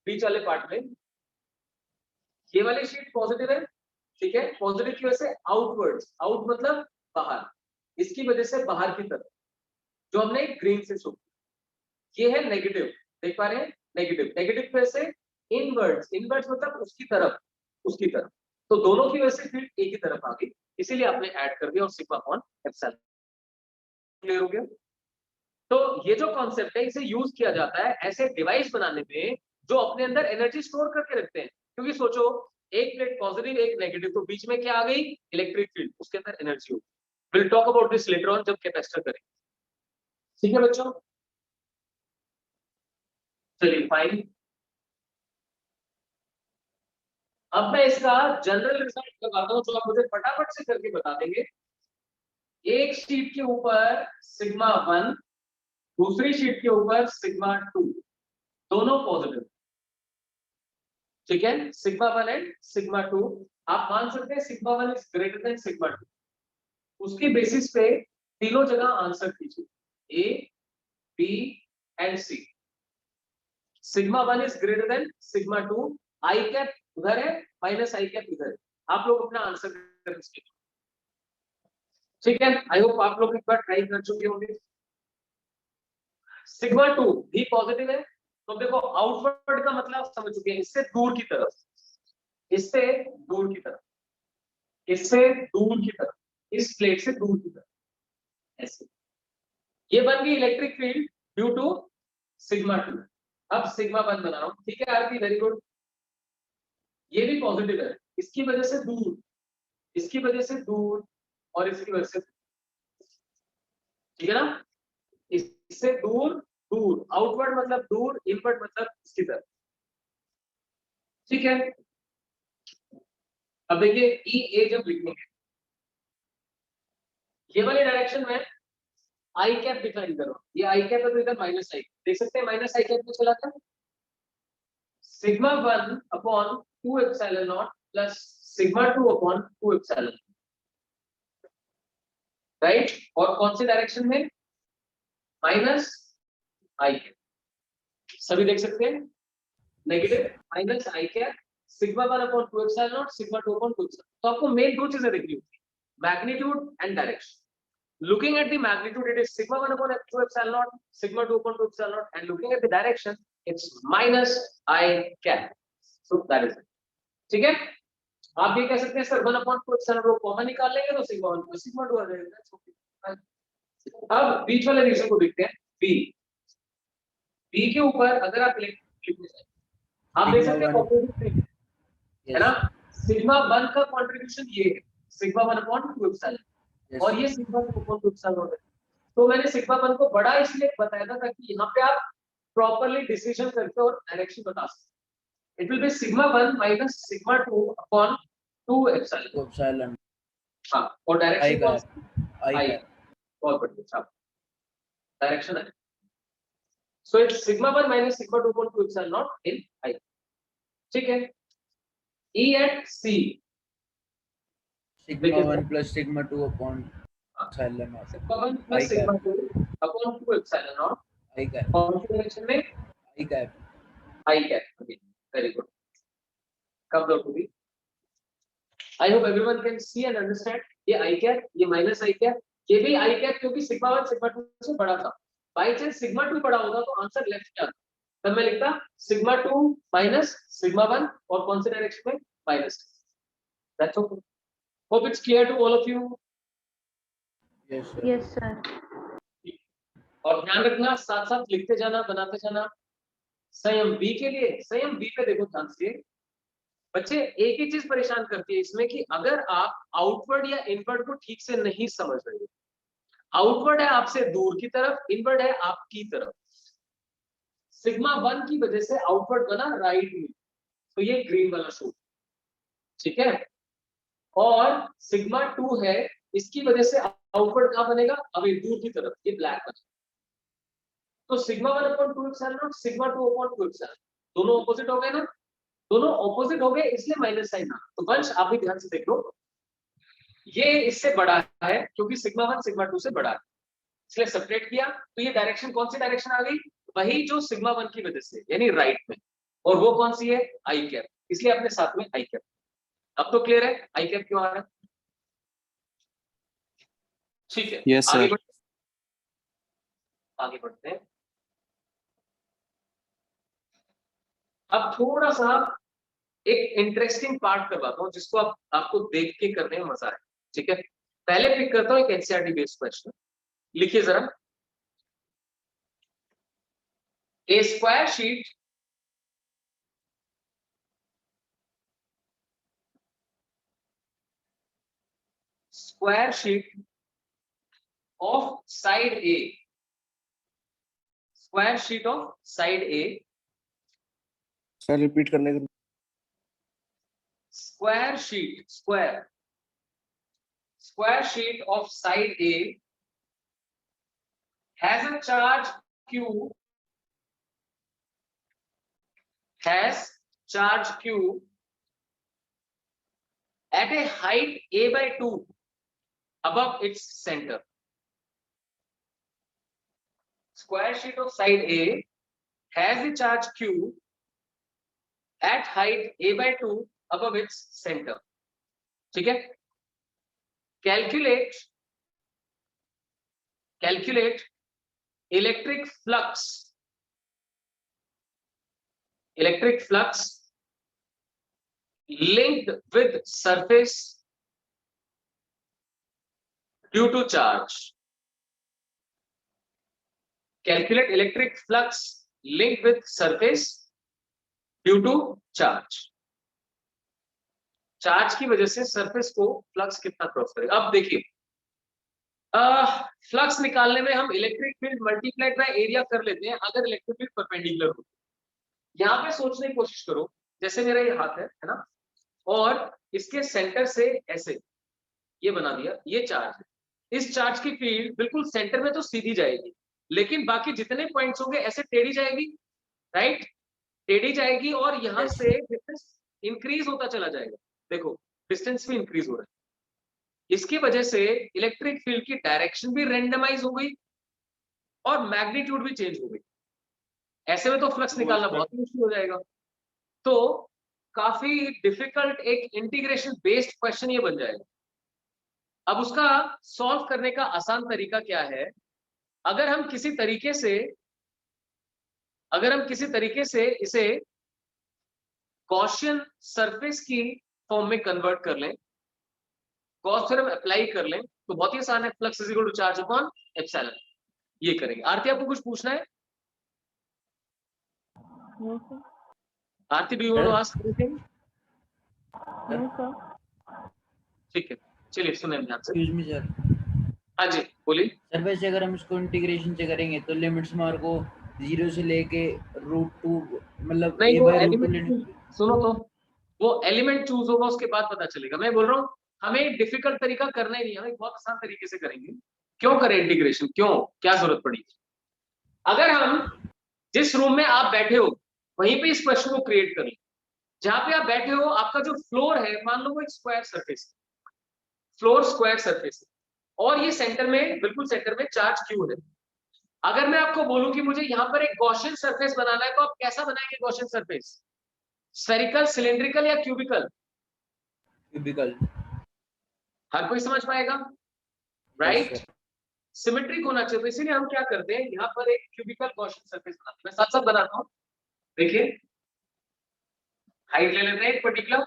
बीच वाले पार्ट में, ये वाली शीट पॉजिटिव है, ठीक है, पॉजिटिव की वजह से आउटवर्ड्स, आउट मतलब बाहर, इसकी वजह से बाहर की तरफ, जो हमने ग्रीन से शो किया। ये है नेगेटिव, देख पा रहे हैं? नेगेटिव, नेगेटिव की वजह से इनवर्ड्स, इनवर्ड्स मतलब उसकी तरफ, उसकी तरफ। तो दोनों की वजह से फील्ड एक ही तरफ आ गई, इसीलिए आपने ऐड कर दिया और सिग्मा अपॉन एप्सिलॉन। क्लियर हो गया? तो ये जो कॉन्सेप्ट है इसे यूज किया जाता है ऐसे डिवाइस बनाने में जो अपने अंदर एनर्जी स्टोर करके रखते हैं। क्योंकि सोचो एक प्लेट पॉजिटिव एक नेगेटिव, तो बीच में क्या आ गई? इलेक्ट्रिक फील्ड, उसके अंदर एनर्जी होगी। Will talk about this later on जब कैपेसिटर करेंगे। ठीक है बच्चों, चलिए फाइन। अब मैं इसका जनरल रिजल्ट लगाता हूं जो आप मुझे फटाफट से करके बता देंगे। एक शीट के ऊपर सिग्मा 1, दूसरी शीट के ऊपर सिग्मा 2, दोनों पॉजिटिव, ठीक है, सिग्मा 1 एंड सिग्मा 2। आप मान सकते हैं sigma 1 is greater than sigma 2। उसके बेसिस पे तीनों जगह आंसर कीजिए, A B and C. Sigma 1 is greater than sigma 2, i cap उधर है माइनस आई कैप इधर है। आप लोग अपना आंसर कर दीजिए, ठीक है। आई होप आप लोग एक बार ट्राई कर चुके होंगे। सिग्मा 2 भी पॉजिटिव है, तो देखो आउटवर्ड का मतलब समझ चुके हैं, इससे दूर की तरफ, इससे दूर की तरफ, इससे दूर की तरफ, इस प्लेट से दूर की तरफ, ऐसे। ये बन गई electric field due to sigma 2। अब सिग्मा 1 बना रहा हूं, ठीक है आरती, वेरी गुड। ये भी पॉजिटिव है, इसकी वजह से दूर, इसकी वजह से दूर, और इसकी वजह से, ठीक है ना? इससे दूर, दूर, आउटवर्ड मतलब दूर, इनवर्ड मतलब इसकी तरफ, ठीक है। अब देखिए ई ए जब लिखेंगे, ये वाले डायरेक्शन में आई कैप डिफाइन करो, ये आई कैप है तो इधर माइनस आई, देख सकते हैं माइनस आई कैप में चला था। Sigma 1 upon 2 epsilon naught plus sigma 2 upon 2 epsilon, right? और कौन से डायरेक्शन में? माइनस आई कैप, सभी देख सकते हैं, negative minus i cap, sigma 1 upon 2 epsilon naught, sigma 2 upon 2 epsilon. तो आपको मेन दो चीजें देखनी होती है, magnitude and direction. Looking at the magnitude, it is sigma 1 upon 2 epsilon naught, sigma 2 upon 2 epsilon naught, and looking at the direction, it's minus I cap. So that is it. ठीक है? आप ये कह सकते हैं सर 1/2 एप्सिलॉन रो common निकाल लेंगे तो सिग्मा 1 प्लस सिग्मा 2 आ जाएगा। अब बीच वाले रीजन को देखते हैं। बी के ऊपर अगर आप लिखने जाए आप देख सकते हैं ऑपोजिट है ना, सिग्मा 1 का कंट्रीब्यूशन ये है सिग्मा 1/2 एप्सिलॉन और ये सिग्मा 2/2 एप्सिलॉन है। तो मैंने सिग्मा 1 को बड़ा इसलिए बताया था ताकि यहाँ पे आप प्रॉपर्ली डिसीजन करके और डायरेक्शन बता सकते। It will be sigma 1 minus sigma 2/2 epsilon. हाँ और डायरेक्शन कौन सा आई बहुत बढ़िया डायरेक्शन है। So it's sigma 1 minus sigma 2/2 epsilon naught in i. ठीक है। E at C sigma 1 plus sigma 2 upon epsilon naught sigma 1 plus sigma 2 upon 2 epsilon naught I cap कौन सी डायरेक्शन में आई cap okay very good come down to be. I hope everyone can see and understand. ये i cap ये minus i cap ये भी i cap क्योंकि sigma 1 sigma 2 से बड़ा था। बाय चांस सिग्मा 2 बड़ा होता तो आंसर लेफ्ट क्या आता तब मैं लिखता सिग्मा 2 माइनस सिग्मा 1 और कौन से डायरेक्शन में minus. That's okay. Hope it's clear to all of you. Yes sir. और ध्यान रखना साथ साथ लिखते जाना बनाते जाना। संयम बी के लिए संयम बी पे देखो ध्यान से बच्चे एक ही चीज परेशान करती है इसमें कि अगर आप आउटवर्ड या इनवर्ड को ठीक से नहीं समझ रहे हो। आउटवर्ड है आपसे दूर की तरफ इनवर्ड है आपकी तरफ। सिग्मा 1 की वजह से आउटवर्ड बना राइट में तो ये ग्रीन वाला शो ठीक है और सिग्मा 2 है इसकी वजह से आउटवर्ड कहां बनेगा अभी दूर की तरफ ये ब्लैक बनेगा। तो sigma 1/2 epsilon naught sigma 2/2 epsilon दोनों ऑपोजिट हो गए ना। दोनों ऑपोजिट हो गए इसलिए माइनस साइन आ। तो वंश आप भी ध्यान से देख लो ये इससे बड़ा है क्योंकि सिग्मा 1 सिग्मा 2 से बड़ा है इसलिए सेपरेट किया। तो ये डायरेक्शन कौन सी डायरेक्शन आ गई वही जो सिग्मा 1 की वजह से यानी राइट में और वो कौन सी है आई कैप इसलिए अपने साथ में आई कैप। अब तो क्लियर है आई कैप क्यों आ रहा है। ठीक है Yes, sir. आगे बढ़ते हैं। अब थोड़ा सा एक इंटरेस्टिंग पार्ट करवाता हूं जिसको आपको देख के करने में मजा है। ठीक है पहले पिक करता हूं एक एनसीईआरटी बेस्ड क्वेश्चन। लिखिए जरा a square sheet of side A square sheet of side A sir repeat करने का square sheet of side A has a charge Q at a height A/2 above its center. Square sheet of side A has a charge Q at height A/2 above its center. ठीक है calculate electric flux linked with surface due to charge. Calculate electric flux linked with surface due to charge. Charge की वजह से surface को flux कितना cross करेगा। अब देखिए फ्लक्स निकालने में हम electric field multiplied by area कर लेते हैं अगर इलेक्ट्रिक फील्ड परपेंडिकुलर हो। यहाँ पे सोचने की कोशिश करो जैसे मेरा ये हाथ है ना और इसके सेंटर से ऐसे ये बना दिया ये चार्ज है। इस चार्ज की फील्ड बिल्कुल सेंटर में तो सीधी जाएगी लेकिन बाकी जितने पॉइंट्स होंगे ऐसे टेढ़ी जाएगी राइट टेढ़ी जाएगी और यहाँ से डिस्टेंस इंक्रीज होता चला जाएगा। देखो डिस्टेंस भी इंक्रीज हो रहा है। इसकी वजह से इलेक्ट्रिक फील्ड की डायरेक्शन भी रेंडमाइज हो गई और मैग्नीट्यूड भी चेंज हो गई। ऐसे में तो फ्लक्स निकालना बहुत मुश्किल हो जाएगा। तो काफी डिफिकल्ट एक इंटीग्रेशन बेस्ड क्वेश्चन ये बन जाएगा। अब उसका सॉल्व करने का आसान तरीका क्या है अगर हम किसी तरीके से इसे गॉसियन सरफेस की फॉर्म में कन्वर्ट कर लें, गॉस थ्योरम अप्लाई कर लें, तो बहुत ही आसान है, flux is equal to charge upon epsilon, ये करेंगे। आरती आपको कुछ पूछना है? No, sir. Aarti do you want to ask anything? No, sir. ठीक है, चलिए सुने ध्यान से। एक्सक्यूज मी सर, हाँ जी बोलिए। सर वैसे अगर हम इसको इंटीग्रेशन से करेंगे तो लिमिट्स मार को 0 से लेके √2 मतलब नहीं a वो बाय √2 लेने। एलिमेंट सुनो तो, वो एलिमेंट चूज होगा उसके बाद पता चलेगा। मैं बोल रहा हूँ हमें डिफिकल्ट तरीका करना ही नहीं, हमें बहुत आसान तरीके से करेंगे। क्यों करें इंटीग्रेशन, क्यों, क्या जरूरत पड़ी? अगर हम जिस रूम में आप बैठे हो वहीं पे इस प्रश्न को क्रिएट कर लें। जहां पे आप बैठे हो आपका जो फ्लोर है, मान लो वो एक square surface, floor square surface है, और ये सेंटर में, बिल्कुल सेंटर में चार्ज क्यू है। अगर मैं आपको बोलूं कि मुझे यहाँ पर एक गॉसियन सरफेस बनाना है, तो आप कैसा बनाएंगे गॉसियन सरफेस? स्फेरिकल, सिलिंड्रिकल या क्यूबिकल? क्यूबिकल। हर कोई समझ पाएगा, राइट? सिमेट्रिक होना चाहिए, तो इसीलिए हम क्या करते हैं, यहाँ पर एक क्यूबिकल गॉसियन सरफेस बनाते हैं। मैं साथ साथ बनाता हूँ, देखिए हाइट ले लेते हैं एक पर्टिकुलर,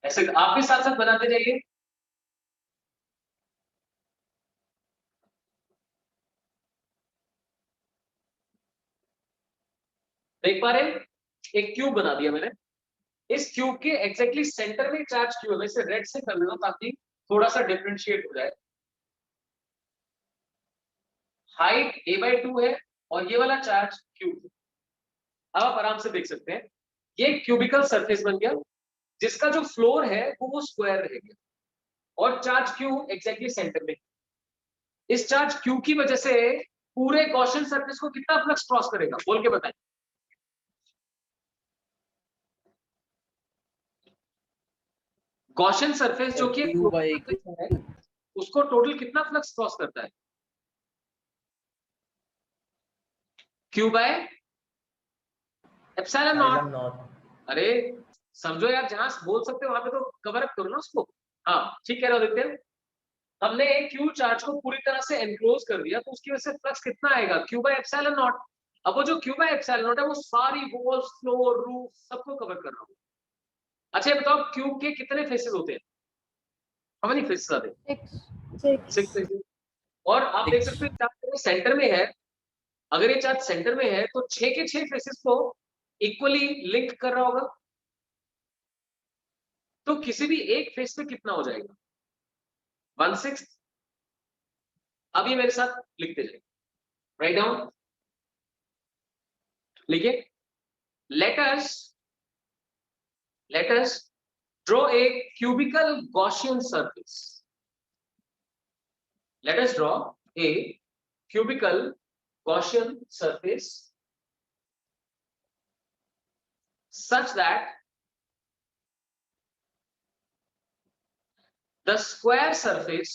ऐसे आप भी साथ साथ बनाते जाइए। देख पा रहे हैं, एक क्यूब बना दिया मैंने। इस क्यूब के एग्जैक्टली सेंटर में चार्ज क्यूब है। मैं इसे रेड से कर देता हूं ताकि थोड़ा सा डिफरेंशिएट हो जाए। हाइट a/2 है और ये वाला चार्ज क्यूब है। अब आप आराम से देख सकते हैं, ये क्यूबिकल सरफेस बन गया, जिसका जो फ्लोर है वो स्क्वायर रह गया, और चार्ज क्यू एग्जैक्टली सेंटर में। इस चार्ज क्यू की वजह से पूरे गॉसियन सरफेस को कितना फ्लक्स क्रॉस करेगा, बोल के बताएं। गॉसियन सरफेस जो कि Q by है, उसको टोटल कितना फ्लक्स क्रॉस करता है? Q by epsilon not. अरे समझो यार, जहां बोल सकते हो वहां पे तो कवर अप करो ना उसको। हाँ ठीक कह रहे हो आदित्य, हमने क्यू चार्ज को पूरी तरह से एनक्लोज कर दिया, तो उसकी वजह से फ्लक्स कितना आएगा? Q by epsilon not. अब वो जो क्यू बाय एप्सिलॉन नॉट है वो सारी वॉल्स, फ्लोर, रूफ सबको कवर कर रहा हूँ। अच्छा ये बताओ क्यूब के कितने फेसेस होते हैं? how many faces are there? 6 faces। और आप देख सकते हो चार्ज सेंटर में है, अगर ये चार्ज सेंटर में है तो 6 के 6 फेसेस को इक्वली लिंक कर रहा होगा, तो किसी भी एक फेस पे कितना हो जाएगा? 1/6। अब ये मेरे साथ लिखते जाइए, राइट डाउन, लिखिए। let us draw a cubical Gaussian surface. Let us draw a cubical Gaussian surface such that the square surface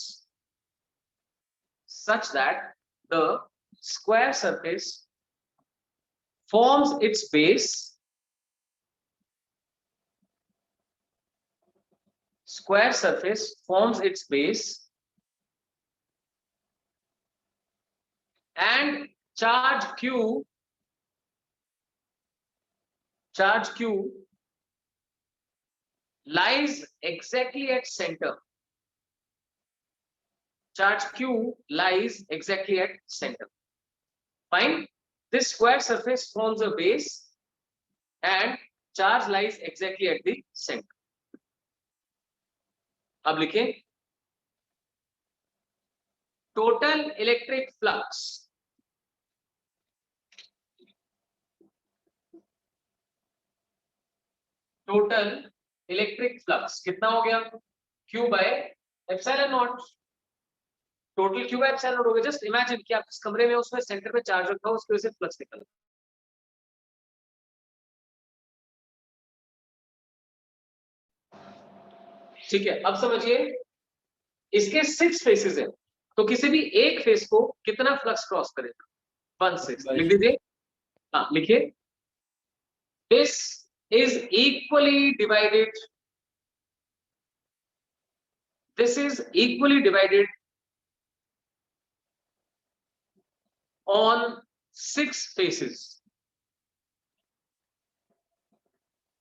forms its base, and charge q lies exactly at center. Charge q lies exactly at center. Fine. This square surface forms a base and charge lies exactly at the center. अब लिखें, total electric flux कितना हो गया? Q by epsilon not. Total Q by epsilon not हो गया। Just imagine कि आप इस कमरे में उसमें सेंटर में चार्ज रखा हो, उसकी वजह से फ्लक्स निकल। ठीक है, अब समझिए इसके 6 फेसेस हैं, तो किसी भी एक फेस को कितना फ्लक्स क्रॉस करेगा? 1/6। लिख दीजिए, हाँ लिखिए। This is equally divided on 6 faces.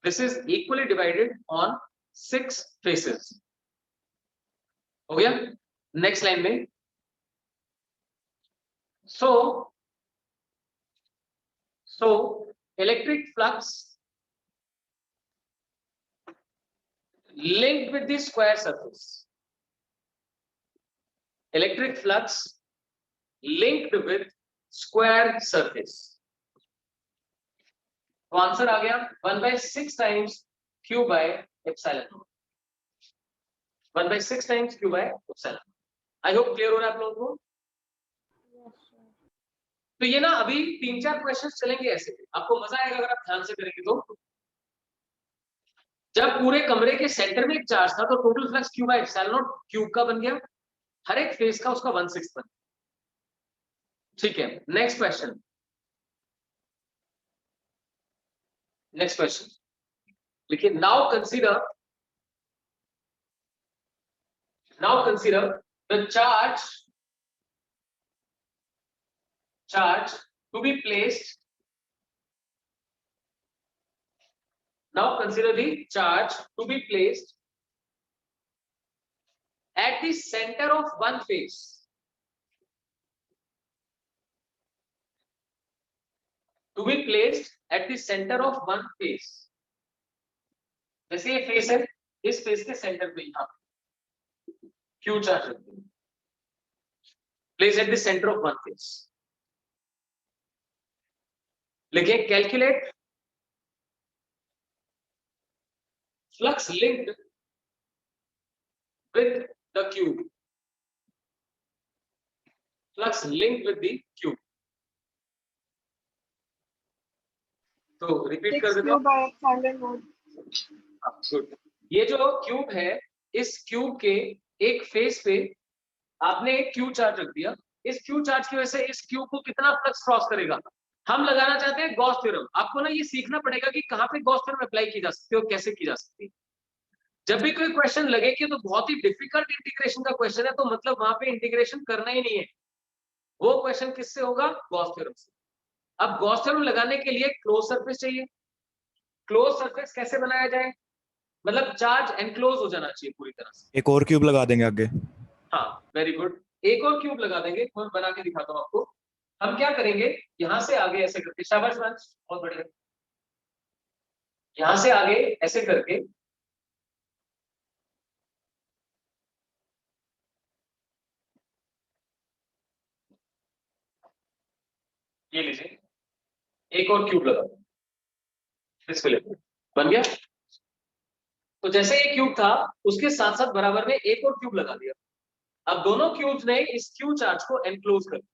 This is equally divided on 6 faces. हो गया? नेक्स्ट लाइन में so electric flux linked with the square surface. Electric flux linked with square surface. तो आंसर आ गया 1/6 times q by epsilon naught. 1/6 times q by epsilon. I hope clear हो रहा है आप लोगों को? तो ये ना अभी 3-4 क्वेश्चंस चलेंगे ऐसे, आपको मजा आएगा अगर आप ध्यान से करेंगे तो। जब पूरे कमरे के सेंटर में एक चार्ज था तो total flux q by epsilon naught cube का बन गया, हर एक फेस का उसका 1/6 बन गया। ठीक है, नेक्स्ट क्वेश्चन। नेक्स्ट क्वेश्चन देखिए, now consider the charge to be placed. Now consider the charge to be placed at the center of one face. To be placed at the center of one face. जैसे ये face है, इस face के centre पे यहाँ Q charge रखते हैं। Place at the center of one face. लिखिए calculate flux linked with the cube. Flux linked with the cube. तो रिपीट कर देता हूं। गुड। ये जो क्यूब है, इस क्यूब के एक फेस पे आपने एक क्यू चार्ज रख दिया। इस क्यू चार्ज की वजह से इस क्यूब को कितना फ्लक्स क्रॉस करेगा? हम लगाना चाहते हैं गॉस थ्योरम। आपको ना ये सीखना पड़ेगा कि कहां पे गॉस थ्योरम अप्लाई की जा सकती है और कैसे की जा सकती है। जब भी कोई क्वेश्चन लगे कि तो बहुत ही डिफिकल्ट इंटीग्रेशन का क्वेश्चन है, तो मतलब वहां पे इंटीग्रेशन करना ही नहीं है। वो क्वेश्चन किससे होगा? गॉस थ्योरम से। अब गॉस थ्योरम लगाने के लिए क्लोज सरफेस चाहिए। क्लोज सरफेस कैसे बनाया जाए? मतलब चार्ज एनक्लोज हो जाना चाहिए पूरी तरह से। एक और क्यूब लगा देंगे आगे। हाँ, वेरी गुड। एक और क्यूब लगा देंगे, मैं बना के दिखाता हूँ आपको। हम क्या करेंगे, यहां से आगे ऐसे करके, शाबाश वंश, बहुत बढ़िया। यहां से आगे ऐसे करके ये लीजिए, एक और क्यूब लगा दो इसको लेकर, बन गया। तो जैसे ये क्यूब था, उसके साथ साथ बराबर में एक और क्यूब लगा दिया। अब दोनों क्यूब्स ने इस क्यू चार्ज को एनक्लोज कर दिया।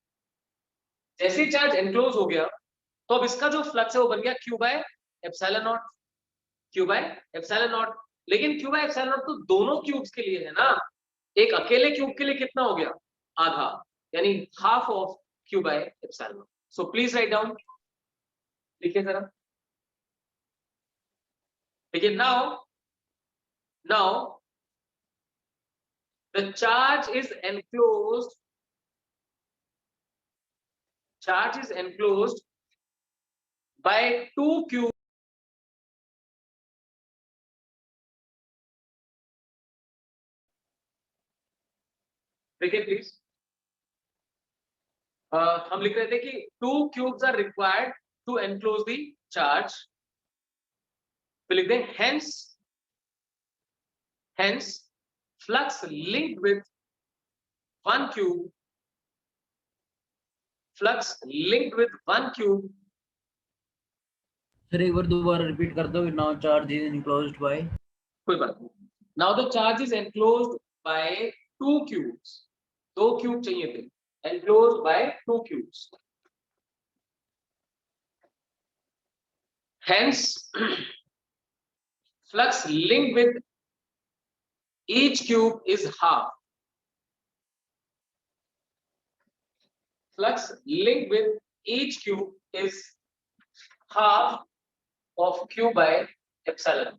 जैसे ही चार्ज एनक्लोज हो गया, तो अब इसका जो फ्लक्स है वो बन गया Q by epsilon not. Q by epsilon not. लेकिन क्यू बाय एप्सिलॉन नॉट तो दोनों क्यूब्स के लिए है ना। एक अकेले क्यूब के लिए कितना हो गया? आधा, यानी half of Q by epsilon not. So please write down, लिखिए जरा। देखिए, now the charge is enclosed by 2 cubes. देखिए प्लीज, हम लिख रहे थे कि 2 cubes are required to enclose the charge। तो लिख दें hence flux linked with 1 cube, flux linked with 1 cube। Sir एक बार दोबारा रिपीट कर दो। Now charge is enclosed bye, कोई बात नहीं। Now the charge is enclosed bye 2 cubes। 2 cube चाहिए थे, enclosed by 2 cubes। Hence, flux linked with each cube is half. Flux linked with each cube is half of q by epsilon।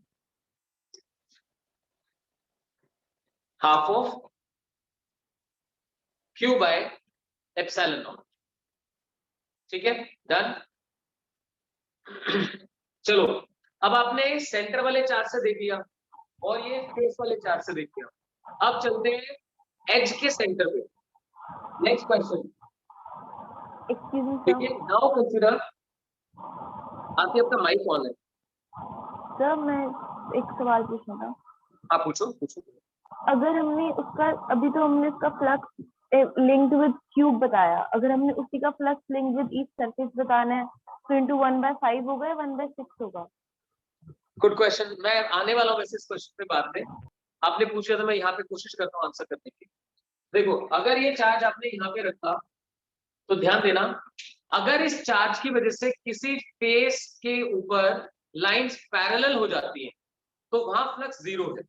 Half of q by epsilon naught। ठीक है, done. चलो अब आपने centre वाले charge से देख लिया और ये फेस वाले चार्ज से देख लिया। अब चलते हैं एज के सेंटर पे। नेक्स्ट क्वेश्चन, एक्सक्यूज मी देखिए सर। नाउ कंसीडर, आपका माइक ऑन है, सर मैं एक सवाल पूछना था। आप पूछो पूछो। अगर हमने उसका अभी तो हमने उसका फ्लक्स लिंक्ड विद क्यूब बताया, अगर हमने उसी का flux linked with each surface बताना है तो इंटू 1/5 होगा या 1/6 होगा? गुड क्वेश्चन, मैं आने वाला हूँ वैसे इस क्वेश्चन पे बाद में। आपने पूछा तो मैं यहाँ पे कोशिश करता हूँ आंसर करने की। देखो अगर ये चार्ज आपने यहाँ पे रखा तो ध्यान देना, अगर इस चार्ज की वजह से किसी फेस के ऊपर लाइंस पैरेलल हो जाती हैं तो वहां फ्लक्स जीरो है,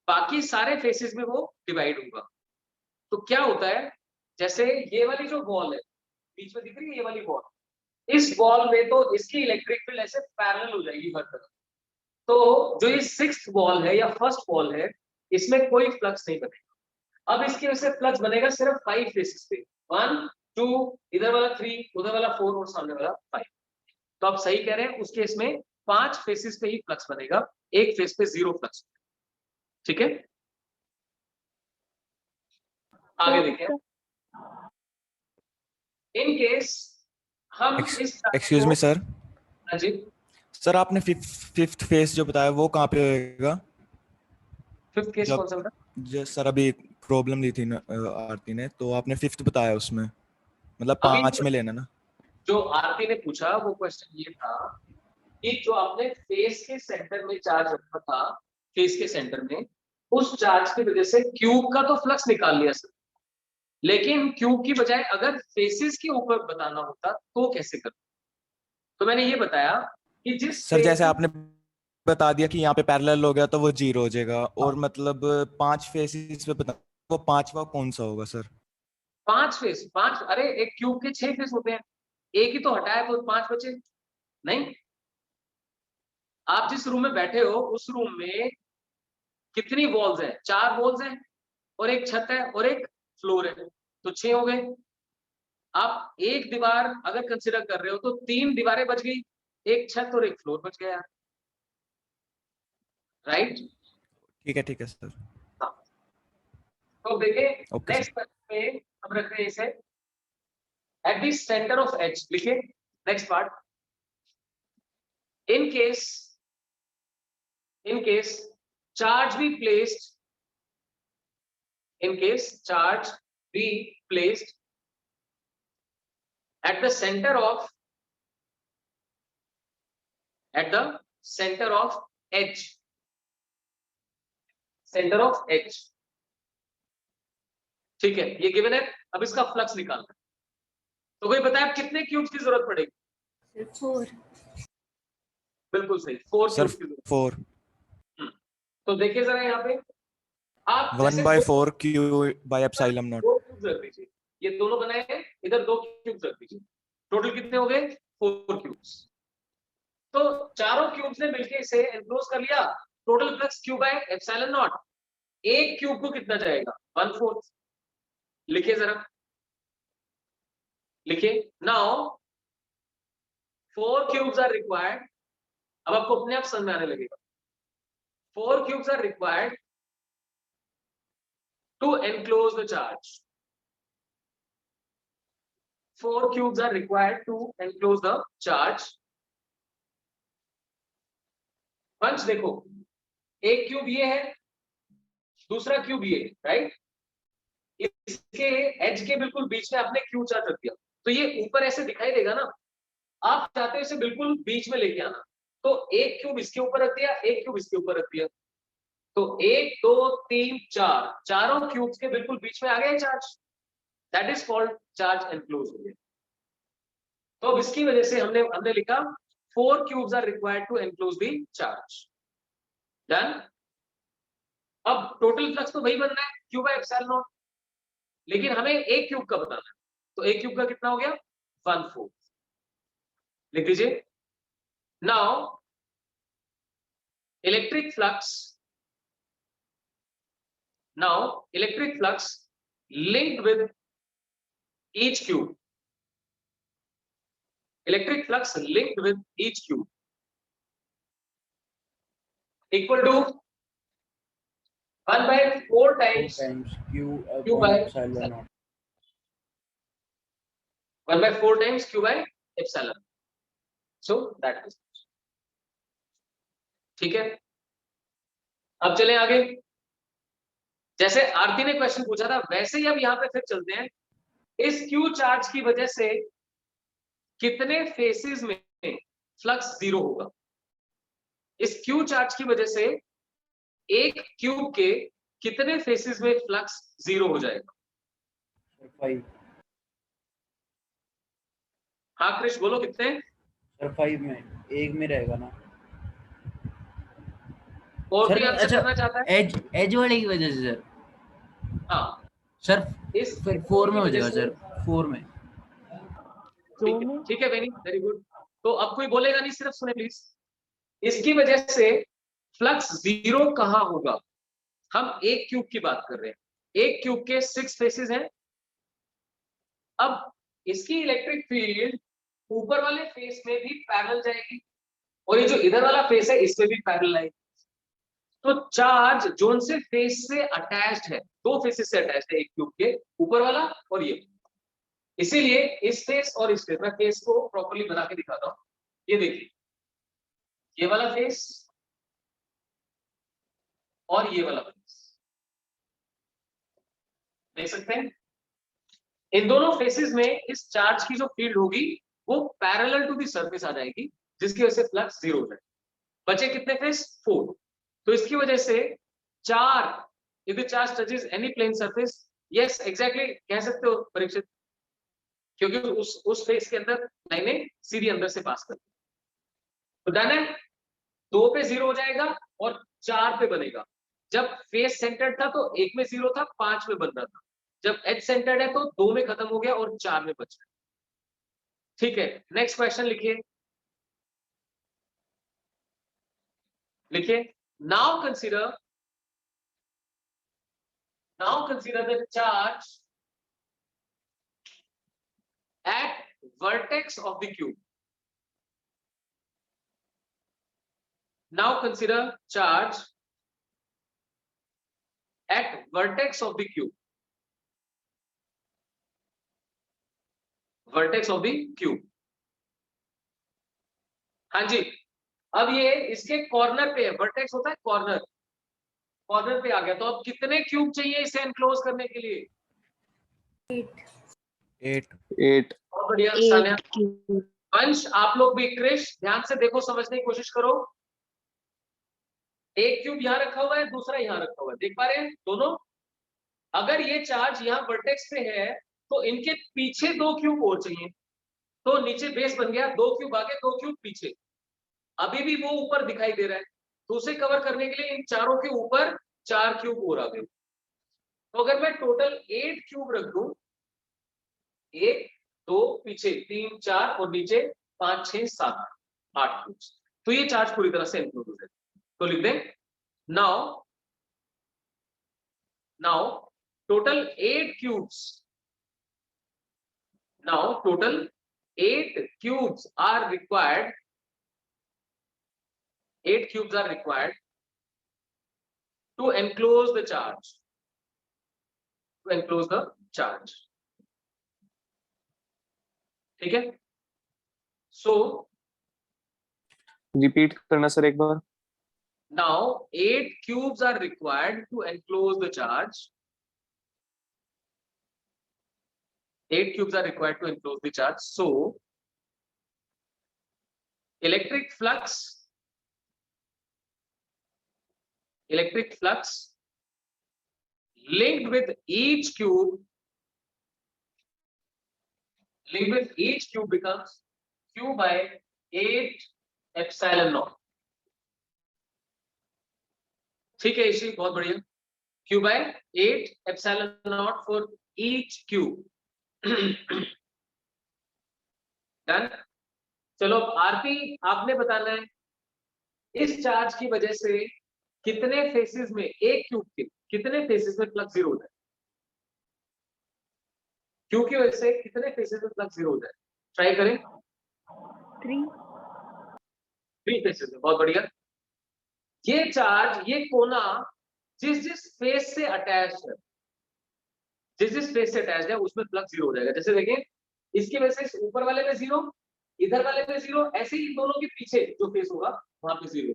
बाकी सारे फेसेस में वो डिवाइड होगा। तो क्या होता है, जैसे ये वाली जो बॉल है बीच में दिख रही है, ये वाली बॉल, इस बॉल में तो इसकी इलेक्ट्रिक फील्ड ऐसे पैरेलल हो जाएगी हर तरफ। तो जो ये सिक्स्थ बॉल है या फर्स्ट बॉल है, इसमें कोई फ्लक्स नहीं बनेगा। अब इसकी वजह से फ्लक्स बनेगा सिर्फ 5 फेसेस पे, 1 2, इधर वाला 3, उधर वाला 4 और सामने वाला 5। तो आप सही कह रहे हैं, उसके इसमें 5 फेसेस पे ही फ्लक्स बनेगा, एक फेस पे जीरो फ्लक्स। ठीक है, आगे देखिए। इन केस हम इस एक्सक्यूज मी सर। हाँ जी, सर आपने फिफ्थ फेस जो बताया वो कहाँ पे होएगा? फिफ्थ केस जब कौन सा था? जो सर अभी प्रॉब्लम दी थी ना आरती ने, तो आपने फिफ्थ बताया उसमें, मतलब अभी 5 में लेना ना। जो आरती ने पूछा वो क्वेश्चन ये था कि जो आपने फेस के सेंटर में चार्ज रखा था, फेस के सेंटर में, उस चार्ज की वजह से क्यूब का तो फ्लक्स निकाल लिया सर, लेकिन क्यूब की बजाय अगर फेसेस के ऊपर बताना होता तो कैसे करते? तो मैंने ये बताया कि जिस सर जैसे आपने बता दिया कि यहाँ पे पैरेलल हो गया तो वो 0 हो जाएगा, और मतलब 5 फेसेस पे बता, वो 5वां कौन सा होगा सर? 5 फेस, 5, अरे एक क्यूब के 6 फेस होते हैं, एक ही तो हटाया तो 5 बचे। नहीं, आप जिस रूम में बैठे हो उस रूम में कितनी वॉल्स हैं? 4 वॉल्स हैं और एक छत है और एक फ्लोर है, तो 6 हो गए। आप एक दीवार अगर कंसिडर कर रहे हो तो 3 दीवारें बच गई, एक छत और एक फ्लोर बच गया, राइट? ठीक है सर। तो देखिए ओके नेक्स्ट क्वेश्चन पे हम रख रहे हैं इसे at the centre of H. लिखिए next part, in case charge be placed, in case charge be placed at the center of edge, center of edge, ठीक है, ये गिवन है। अब इसका फ्लक्स निकालना है, तो कोई बताए कितने क्यूब्स की जरूरत पड़ेगी? 4। बिल्कुल सही, 4 सर क्यूब्स की जरूरत। 4, तो देखिए जरा यहाँ पे, आप जैसे 1/4 Q by epsilon not. 2 cubes रख दीजिए, ये दोनों बनाए हैं, इधर 2 क्यूब्स रख दीजिए, टोटल कितने हो गए? 4 क्यूब्स। तो चारों क्यूब्स ने मिलकर इसे एनक्लोज कर लिया, total flux Q by epsilon not. एक क्यूब को कितना जाएगा? 1/4। लिखिए जरा, लिखिए। नाउ 4 क्यूब्स आर रिक्वायर्ड, अब आपको अपने आप समझ में आने लगेगा। 4 cubes are required to enclose the charge, 4 cubes are required to enclose the charge. पंच देखो, एक क्यूब ये है, दूसरा क्यूब ये, राइट? इसके एज के बिल्कुल बीच में आपने क्यू चार्ज रख दिया, तो ये ऊपर ऐसे दिखाई देगा ना। आप चाहते हो इसे बिल्कुल बीच में लेके आना, तो एक क्यूब इसके ऊपर रख दिया, एक क्यूब इसके ऊपर रख दिया, तो 1 2 3 4, चारों क्यूब्स के बिल्कुल बीच में आ गया charge. That is called charge enclose हो गया। तो अब इसकी वजह से हमने लिखा 4 cubes are required to enclose the charge. Done? अब टोटल फ्लक्स तो वही बनना है, Q by epsilon नॉट, लेकिन हमें एक क्यूब का बताना है, तो एक क्यूब का कितना हो गया? 1/4। लिख दीजिए। Now electric flux linked with each cube, electric flux linked with each cube equal to 1/4 times times q Q upon by epsilon naught. 1/4 times Q by epsilon. So that is, ठीक है। अब चले आगे। जैसे आरती ने क्वेश्चन पूछा था वैसे ही अब यहाँ पे फिर चलते हैं। इस क्यू चार्ज की वजह से कितने फेसेस में फ्लक्स जीरो होगा? इस क्यू चार्ज की वजह से एक क्यूब के कितने फेसेस में फ्लक्स जीरो हो जाएगा? Sir, 5. हाँ कृष बोलो कितने? सर 5 में एक में रहेगा ना और सर? भी आंसर अच्छा, करना चाहता है? एज वाले की वजह से सर। हाँ सर इस फिर 4 में की हो वजह जाएगा से- सर, 4 में। ठीक है वेरी वेरी गुड। तो अब कोई बोलेगा नहीं, सिर्फ सुने प्लीज। इसकी वजह से फ्लक्स जीरो कहां होगा? हम एक क्यूब की बात कर रहे हैं। एक क्यूब के 6 फेसेस हैं। अब इसकी इलेक्ट्रिक फील्ड ऊपर वाले फेस में भी पैरेलल जाएगी और ये जो इधर वाला फेस है इसमें भी पैरेलल आएगी। तो चार्ज जोन से फेस से अटैच्ड है, दो फेसेस से अटैच्ड है एक क्यूब के, ऊपर वाला और ये। इसीलिए इस फेस और इस फेस, मैं फेस को प्रॉपर्ली बना के दिखाता हूं। ये देखिए, ये वाला फेस और ये वाला फेस, देख सकते हैं? इन दोनों फेसेस में इस चार्ज की जो फील्ड होगी वो पैरेलल टू द सरफेस आ जाएगी, जिसकी वजह से फ्लक्स जीरो हो जाएगा। बचे कितने फेस? 4। तो इसकी वजह से if the charge touches any plane surface, yes exactly कह सकते हो परीक्षित, क्योंकि उस फेस के अंदर लाइनें सीधी अंदर से पास करती है। तो डन है। 2 पे जीरो हो जाएगा और 4 पे बनेगा। जब फेस सेंटर्ड था तो 1 में जीरो था, 5 में बन रहा था। जब एच सेंटर्ड है तो 2 में खत्म हो गया और 4 में बच गया। ठीक है, नेक्स्ट क्वेश्चन लिखिए। Now consider the charge at vertex of the cube. Now consider charge at vertex of the cube. Vertex of the cube. हाँ जी, अब ये इसके कॉर्नर पे है। वर्टेक्स होता है कॉर्नर, कॉर्नर पे आ गया। तो अब कितने क्यूब चाहिए इसे एनक्लोज करने के लिए? 8 बहुत बढ़िया सान्या। अंश आप लोग भी, क्रिश ध्यान से देखो, समझने की कोशिश करो। एक क्यूब यहाँ रखा हुआ है, दूसरा यहाँ रखा हुआ है, देख पा रहे हैं दोनों? अगर ये चार्ज यहाँ वर्टेक्स पे है तो इनके पीछे 2 क्यूब और चाहिए। तो नीचे बेस बन गया, 2 क्यूब आगे 2 क्यूब पीछे। अभी भी वो ऊपर दिखाई दे रहा है, तो उसे कवर करने के लिए इन चारों के ऊपर 4 क्यूब और आ गए। तो अगर मैं टोटल 8 क्यूब रख दूं, 1 2 पीछे 3 4 और नीचे 5 6 7 8 क्यूब, तो ये चार्ज पूरी तरह से इंक्लूड हो जाए। तो लिख दें now total 8 cubes, now total 8 cubes are required. 8 cubes are required to enclose the charge. ठीक है? So रिपीट करना सर एक बार। now 8 cubes are required to enclose the charge. 8 cubes are required to enclose the charge. So electric flux linked with each cube becomes Q by 8 epsilon naught. ठीक है इसी, बहुत बढ़िया। Q by 8 epsilon naught for each cube. Done. चलो आरती, आपने बताना है इस चार्ज की वजह से कितने फेसेस में, एक क्यूब के कितने फेसेस में फ्लक्स जीरो हो जाए? क्यू की वजह से कितने फेसेस में फ्लक्स जीरो हो जाए? ट्राई करें। 3 फेसेस में, बहुत बढ़िया। ये चार्ज, ये कोना जिस जिस फेस से अटैच्ड है, जिस जिस फेस से अटैच्ड है उसमें फ्लक्स जीरो हो जाएगा। जैसे देखिए इसकी वजह से ऊपर वाले में जीरो, इधर वाले में जीरो, ऐसे ही दोनों के पीछे जो फेस होगा वहां पे जीरो।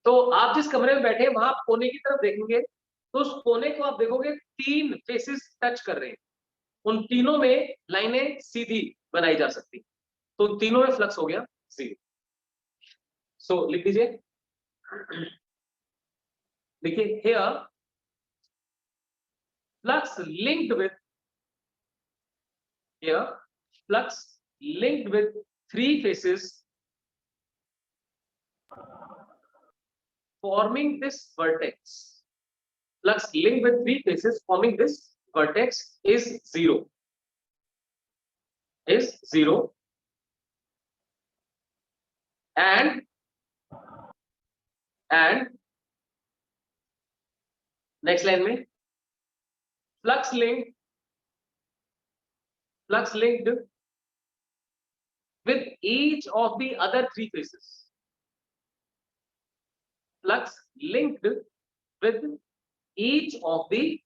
तो आप जिस कमरे में बैठे हैं वहां कोने की तरफ देखेंगे तो उस कोने को आप देखोगे 3 फेसेस टच कर रहे हैं, उन तीनों में लाइनें सीधी बनाई जा सकती, तो तीनों में फ्लक्स हो गया जीरो। सो लिख दीजिए, देखिए here flux linked with, here flux linked with 3 faces forming this vertex. Flux linked with 3 faces forming this vertex is zero. Is zero. And next line में flux linked with each of the other 3 faces. Flux linked with each of the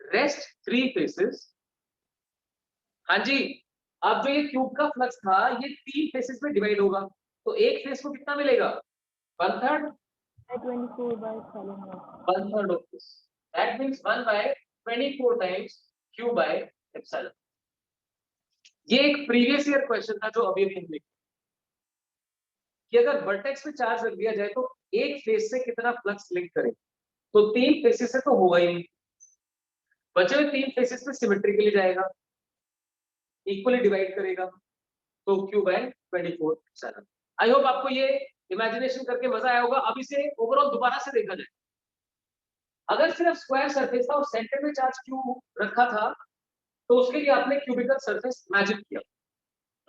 rest 3 faces. हाँ जी, अब जो ये cube का flux था ये 3 faces में divide होगा, तो एक फेस को कितना मिलेगा? 1/3 1/3 of this. That means 1/24 times Q by epsilon. ये एक प्रीवियस ईयर क्वेश्चन था जो अभी अभी हमने कि अगर वर्टेक्स पे चार्ज रख दिया जाए तो एक फेस से कितना फ्लक्स लिंक करें, तो 3 फेसेस से तो होगा ही नहीं, बचे हुए 3 फेसेस पे सिमेट्रिकली जाएगा, इक्वली डिवाइड करेगा, तो Q by 24 epsilon. I hope आपको ये इमेजिनेशन करके मजा आया होगा। अब इसे ओवरऑल दोबारा से देखा जाए, अगर सिर्फ स्क्वायर सरफेस था और सेंटर में चार्ज Q रखा था तो उसके लिए आपने क्यूबिकल सरफेस इमेजिन किया,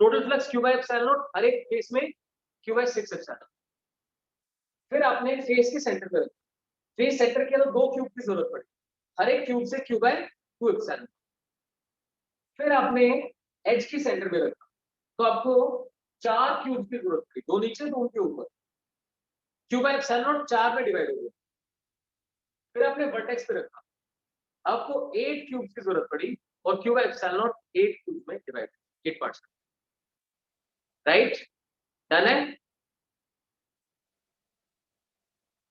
total flux Q by epsilon नॉट, हर एक फेस में Q by 6 epsilon। फिर आपने फेस के सेंटर पे रखा, फेस सेंटर के अंदर 2 क्यूब की जरूरत पड़ी, हर एक क्यूब से Q by 2 epsilon। फिर आपने एज की सेंटर पे रखा तो आपको 4 क्यूब की जरूरत पड़ी, 2 नीचे 2 उनके ऊपर, Q by epsilon नॉट 4 में डिवाइड हो गया। फिर आपने वर्टेक्स पे रखा, आपको 8 क्यूब की जरूरत पड़ी और Q by epsilon not 8 cube में डिवाइड, 8 पार्ट्स, राइट? डन है?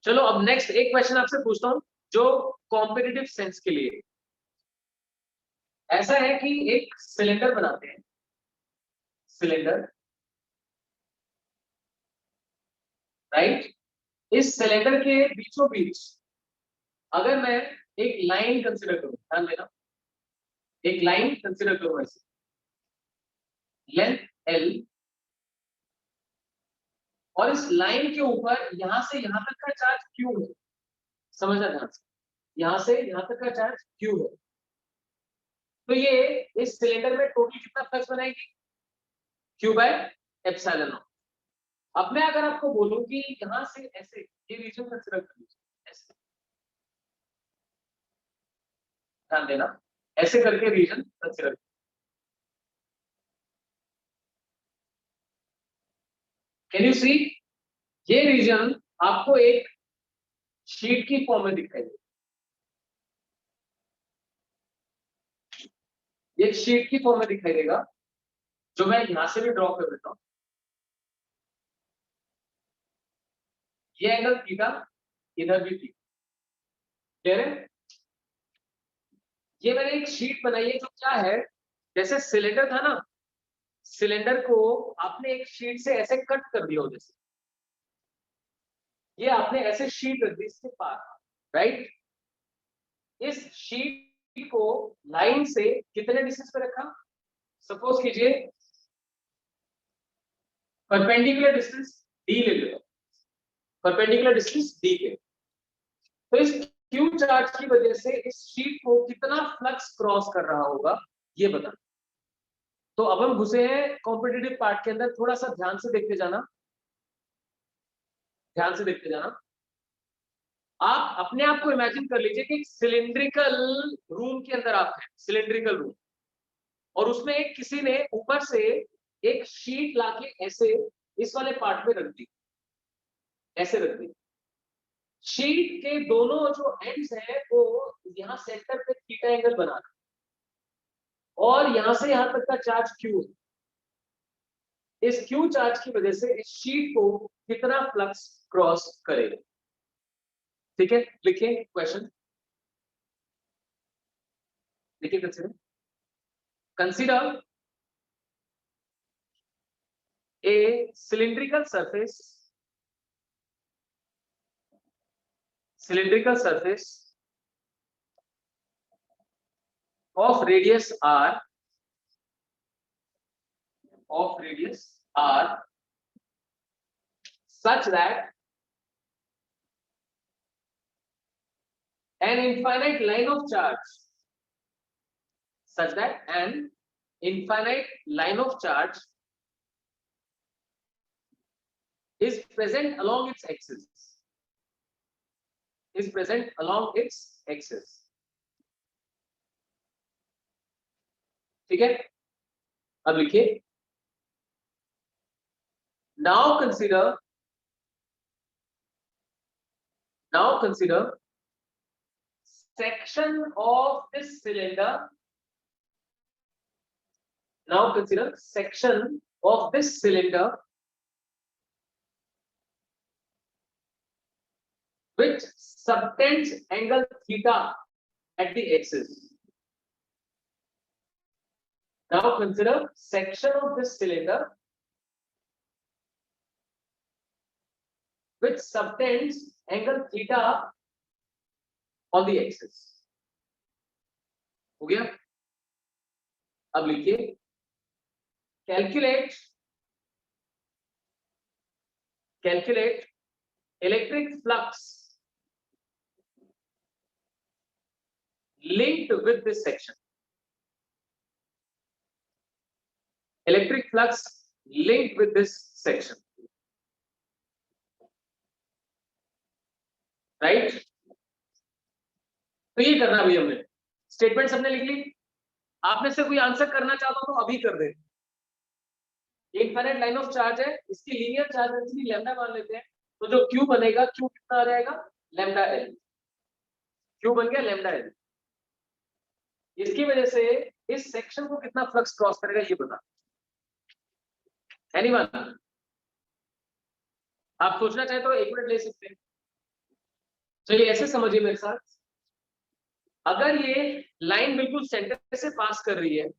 चलो अब नेक्स्ट एक क्वेश्चन आपसे पूछता हूं जो कॉम्पिटिटिव सेंस के लिए। ऐसा है कि एक सिलेंडर बनाते हैं, सिलेंडर, राइट? इस सिलेंडर के बीचों बीच अगर मैं एक लाइन कंसीडर करूं, ध्यान देना, एक लाइन कंसीडर करूं ऐसे, लेंथ L, और इस लाइन के ऊपर यहां से यहां तक का चार्ज Q है, समझना ध्यान से, यहां से यहां तक का चार्ज Q है, तो ये इस सिलेंडर में टोटल कितना फ्लक्स बनाएगी? Q by epsilon not. अब मैं अगर आपको बोलूं कि यहां से ऐसे ये रीजन कंसीडर कर लीजिए, ऐसे ध्यान देना, ऐसे करके reason consider, can you see? ये रीजन आपको एक शीट की फॉर्म में दिखाई देगा, एक शीट की फॉर्म में दिखाई देगा, जो मैं यहां से भी ड्रॉ कर देता हूं। ये एंगल थीटा, इधर भी थीटा, क्लियर है? ये मैंने एक शीट बनाई है जो क्या है, जैसे सिलेंडर था ना, सिलेंडर को आपने एक शीट से ऐसे कट कर दिया हो, जैसे ये आपने ऐसे शीट रख दी इसके पार, राइट? इस शीट को लाइन से कितने डिस्टेंस पे रखा? सपोज कीजिए परपेंडिकुलर डिस्टेंस d ले लो, परपेंडिकुलर डिस्टेंस d के, तो इस Q चार्ज की वजह से इस शीट को कितना फ्लक्स क्रॉस कर रहा होगा ये बता। तो अब हम घुसे हैं कॉम्पिटिटिव पार्ट के अंदर, थोड़ा सा ध्यान से देखते जाना, ध्यान से देखते जाना। आप अपने आप को इमेजिन कर लीजिए कि एक सिलिंड्रिकल रूम के अंदर आप हैं, सिलिंड्रिकल रूम, और उसमें एक किसी ने ऊपर से एक शीट लाके ऐसे इस वाले पार्ट में रख दी, ऐसे रख दी। शीट के दोनों जो एंड्स हैं वो यहाँ सेंटर पे थीटा एंगल बनाना, और यहां से यहां तक का चार्ज क्यू है। इस क्यू चार्ज की वजह से इस शीट को कितना फ्लक्स क्रॉस करेगा। ठीक है, लिखिए क्वेश्चन, लिखिए। Consider a cylindrical surface of radius r, such that an infinite line of charge is present along its axis. ठीक है, अब लिखिए, now consider section of this cylinder. Now consider section of this cylinder which subtends angle theta at the axis. Now consider section of this cylinder which subtends angle theta on the axis. हो गया? अब लिखिए, calculate electric flux linked with this section. Electric flux linked with this section. Right, तो ये करना भी हमने, statement हमने लिख ली। आप में से कोई आंसर करना चाहता हो तो अभी कर दे। इनफाइनाइट लाइन ऑफ चार्ज है, इसकी लीनियर चार्ज डेंसिटी लैम्डा मान लेते हैं, तो जो क्यू बनेगा, क्यू कितना आ जाएगा, लैम्डा एल। क्यू बन गया लैम्डा एल। इसकी वजह से इस सेक्शन को कितना फ्लक्स क्रॉस करेगा ये बता। एनीवन? आप सोचना चाहे तो 1 मिनट ले सकते हैं। चलिए ऐसे समझिए मेरे साथ, अगर ये लाइन बिल्कुल सेंटर से पास कर रही है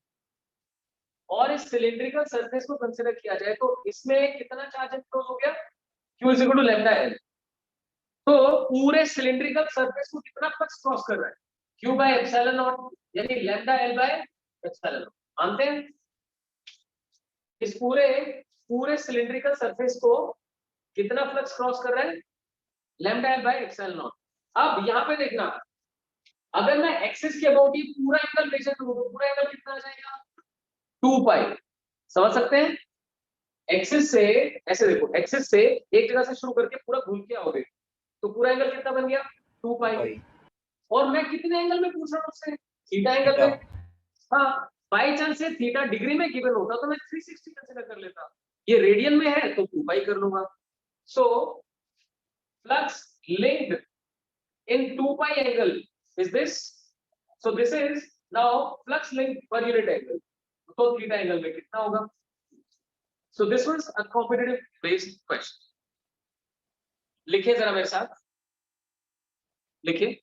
और इस सिलिंड्रिकल सरफेस को कंसीडर किया जाए तो इसमें कितना चार्ज एनक्लोज हो गया, Q is equal to lambda L. तो पूरे सिलिंड्रिकल सरफेस को कितना फ्लक्स क्रॉस कर रहा है, Q बाय एप्सिलॉन नॉट, यानी lambda L by epsilon not. मानते हैं? इस पूरे सिलिंड्रिकल सरफेस को कितना फ्लक्स क्रॉस कर रहा है, lambda L by epsilon not. अब यहाँ पे देखना, अगर मैं एक्सिस के अबाउट ही पूरा एंगल मेजर करूं तो पूरा एंगल कितना आ जाएगा, 2 पाई। समझ सकते हैं? एक्सिस से ऐसे देखो, एक्सिस से एक जगह से शुरू करके पूरा घूम के आओगे तो पूरा एंगल कितना बन गया, 2 पाई। और मैं कितने एंगल में पूछ रहा हूं उससे, थीटा एंगल में। हाँ, बाई चांस से थीटा डिग्री में गिवन होता तो मैं 360 कंसीडर कर लेता, ये रेडियन में है तो 2 पाई कर लूंगा। So flux linked in 2 pi angle is this. So this is now flux linked per unit angle. तो थीटा एंगल में कितना होगा? So this was a competitive based question. लिखिए जरा मेरे साथ, लिखिए,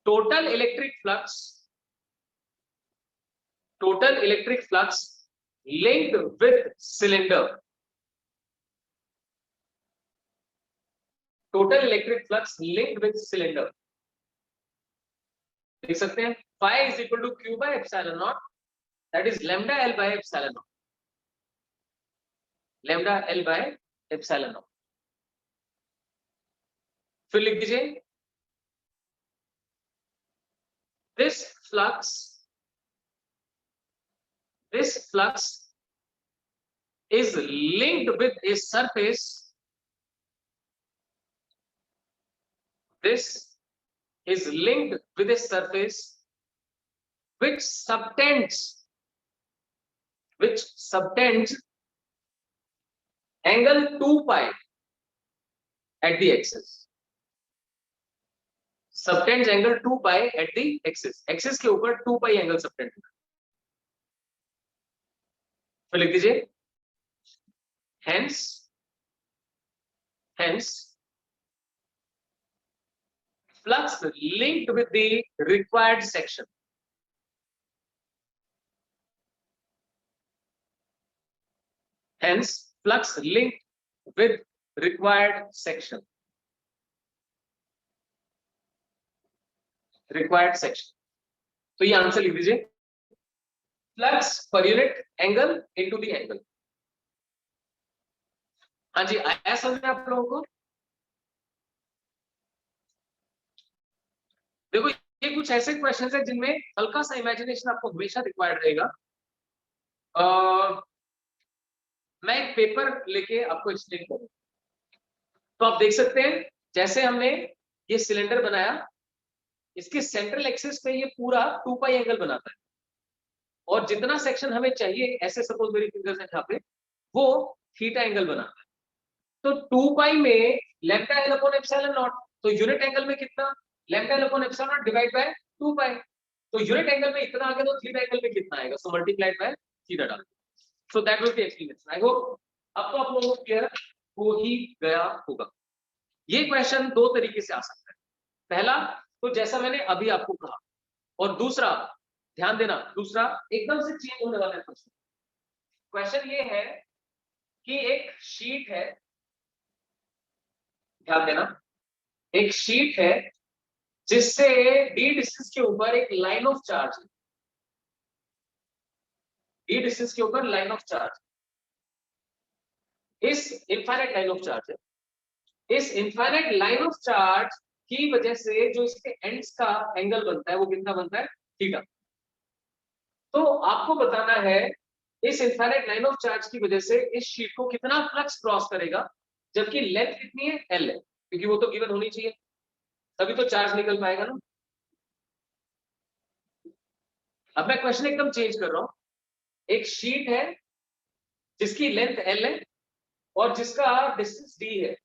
total electric flux linked with cylinder. Total electric flux linked with cylinder. लिख सकते हैं, phi is equal to Q by epsilon naught, that is lambda L by epsilon naught. Lambda L by epsilon naught. फिर लिख दीजिए, this flux is linked with a surface. This is linked with a surface which subtends angle 2 pi at the axis. Subtends angle 2 pi at the axis. Axis के ऊपर 2 pi angle subtend होगा। तो लिख दीजिए hence flux linked with the required section. Hence flux linked with required section. Required section. तो ये answer लिख दीजिए flux per unit angle into the angle. हाँ जी, आया समझ में आप लोगों को? देखो ये कुछ ऐसे क्वेश्चंस है जिनमें हल्का सा इमेजिनेशन आपको हमेशा रिक्वायर्ड रहेगा। मैं एक पेपर लेके आपको एक्सप्लेन करूँ। तो आप देख सकते हैं जैसे हमने ये सिलेंडर बनाया, इसके सेंट्रल एक्सिस पे ये पूरा 2 पाई एंगल बनाता है और जितना सेक्शन हमें चाहिए, ऐसे सपोज मेरी फिंगर्स है यहाँ पे, वो थीटा एंगल बनाता है। तो 2 पाई में lambda L upon epsilon not, तो यूनिट एंगल में कितना? Lambda L upon epsilon not divide by 2 पाई। तो यूनिट एंगल में इतना आ गया तो थीटा एंगल में कितना आएगा? सो मल्टीप्लाइड बाय थीटा डाल। So that was the explanation. I hope अब तो आप लोगों को क्लियर हो ही गया होगा। ये क्वेश्चन दो तरीके से आ सकता है। पहला तो जैसा मैंने अभी आपको कहा, और दूसरा ध्यान देना, दूसरा एकदम से चेंज होने वाला है क्वेश्चन। क्वेश्चन ये है कि एक शीट है, ध्यान देना, एक शीट है जिससे डी डिस्टेंस के ऊपर एक लाइन ऑफ चार्ज है। डी डिस्टेंस के ऊपर लाइन ऑफ चार्ज, इस इनफाइनाइट लाइन ऑफ चार्ज है। इस इनफाइनाइट लाइन ऑफ चार्ज की वजह से जो इसके एंड्स का एंगल बनता है वो कितना बनता है? थीटा। तो आपको बताना है इस इनफाइनाइट लाइन ऑफ चार्ज की वजह से इस शीट को कितना फ्लक्स क्रॉस करेगा, जबकि लेंथ कितनी है? एल है, क्योंकि वो तो गिवन होनी चाहिए, तभी तो चार्ज निकल पाएगा ना। अब मैं क्वेश्चन एकदम चेंज कर रहा हूं। एक शीट है जिसकी लेंथ एल है और जिसका डिस्टेंस डी है।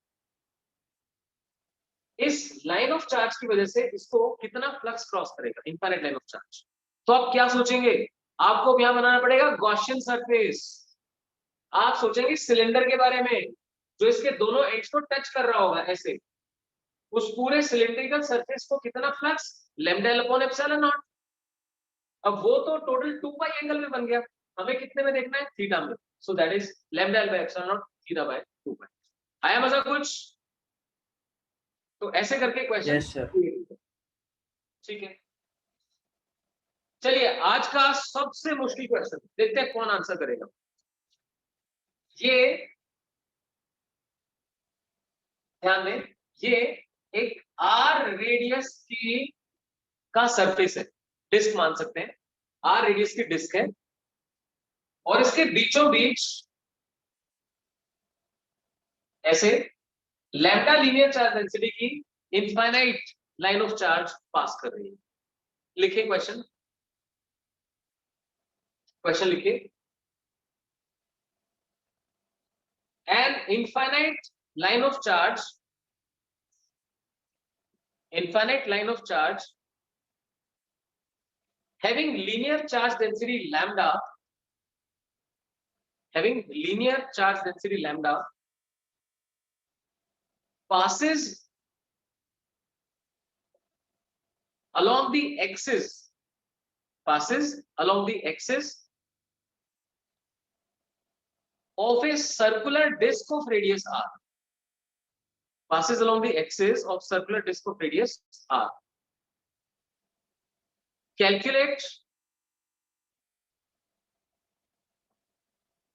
इस लाइन ऑफ चार्ज की वजह से इसको कितना फ्लक्स क्रॉस करेगा? Infinite line of charge. तो आप क्या सोचेंगे? आपको यहां बनाना पड़ेगा गॉसियन सरफेस। आप सोचेंगे सिलेंडर के बारे में जो इसके दोनों एंड्स को टच कर रहा होगा ऐसे। उस पूरे सिलेंड्रिकल सरफेस को कितना flux? Lambda L upon epsilon not. अब वो तो टोटल 2 पाई एंगल में बन गया, हमें कितने में देखना है? थीटा में। सो that is lambda L by epsilon not theta by 2 पाई। आया मजा कुछ? तो ऐसे करके क्वेश्चन। Yes sir. ठीक है, चलिए आज का सबसे मुश्किल क्वेश्चन देखते हैं कौन आंसर करेगा। ये ध्यान दें, ये एक आर रेडियस की का सरफेस है, डिस्क मान सकते हैं, आर रेडियस की डिस्क है और इसके बीचों बीच ऐसे लैम्डा लीनियर चार्ज डेंसिटी की इनफाइनाइट लाइन ऑफ चार्ज पास कर रही है। लिखिए क्वेश्चन, क्वेश्चन लिखिए। An infinite line of charge, infinite line of charge having linear charge density lambda, having linear charge density lambda passes along the axis, passes along the axis of a circular disk of radius r, passes along the axis of circular disk of radius r. Calculate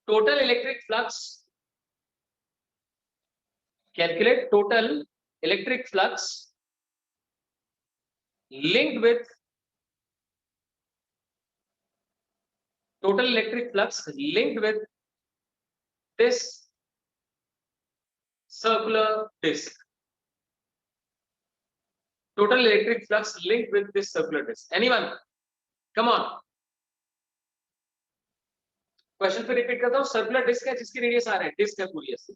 total electric flux, calculate total electric flux linked with total electric flux linked with this circular disk. Total electric flux linked with this circular disk. Anyone? Come on. Question पे repeat करता हूँ, circular disc है जिसकी radius r है, disc है पूरी ऐसे,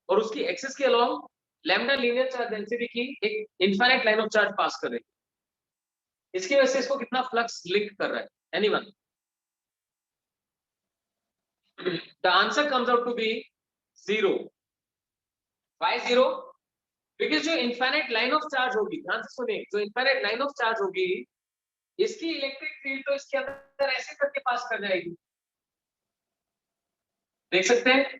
और उसकी एक्सिस के along lambda linear charge density की एक इनफाइनाइट लाइन ऑफ चार्ज पास कर रही है, इसकी वजह से इसको कितना फ्लक्स लिंक कर रहा है, anyone? The answer comes out to be 0. Why 0? Because जो इनफाइनाइट लाइन ऑफ चार्ज होगी, ध्यान से सुनिए, जो इनफाइनाइट लाइन ऑफ चार्ज होगी, इसकी इलेक्ट्रिक फील्ड तो इसके अंदर ऐसे करके पास कर जाएगी, देख सकते हैं,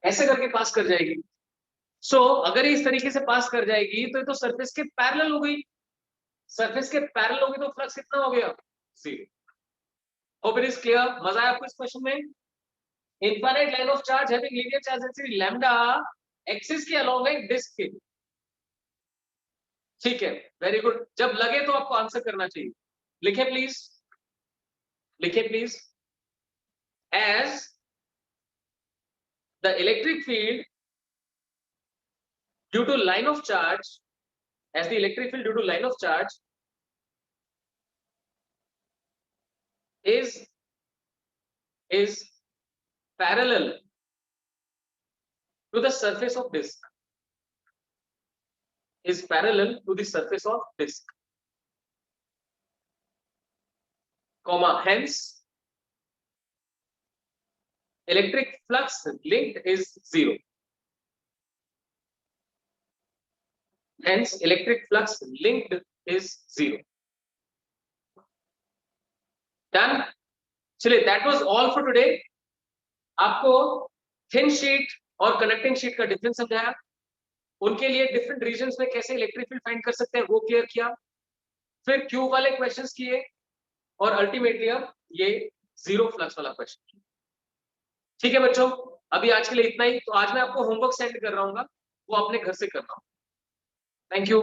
ऐसे करके पास कर जाएगी। सो अगर ये इस तरीके से पास कर जाएगी तो ये तो सरफेस के पैरेलल हो गई, सरफेस के पैरेलल होगी तो फ्लक्स कितना हो गया? 0। Hope it is clear? मजा आया आपको इस क्वेश्चन में? Infinite line of charge having linear charge density lambda, axis के अलोंग है डिस्क के, ठीक है, वेरी गुड। जब लगे तो आपको आंसर करना चाहिए। लिखे प्लीज, लिखे please. As the electric field due to line of charge, as the electric field due to line of charge is parallel to the surface of disk, is parallel to the surface of disk, comma, hence electric flux linked is 0. Hence electric flux linked is 0. Done? चलिए, that was all for today. आपको thin sheet और connecting sheet का difference समझाया, उनके लिए different regions में कैसे electric field find कर सकते हैं वो क्लियर किया, फिर क्यूब वाले क्वेश्चंस किए, और अल्टीमेटली अब ये 0 फ्लक्स वाला क्वेश्चन। ठीक है बच्चों, अभी आज के लिए इतना ही। तो आज मैं आपको होमवर्क सेंड कर रहा हूँ, वो अपने घर से करना। Thank you.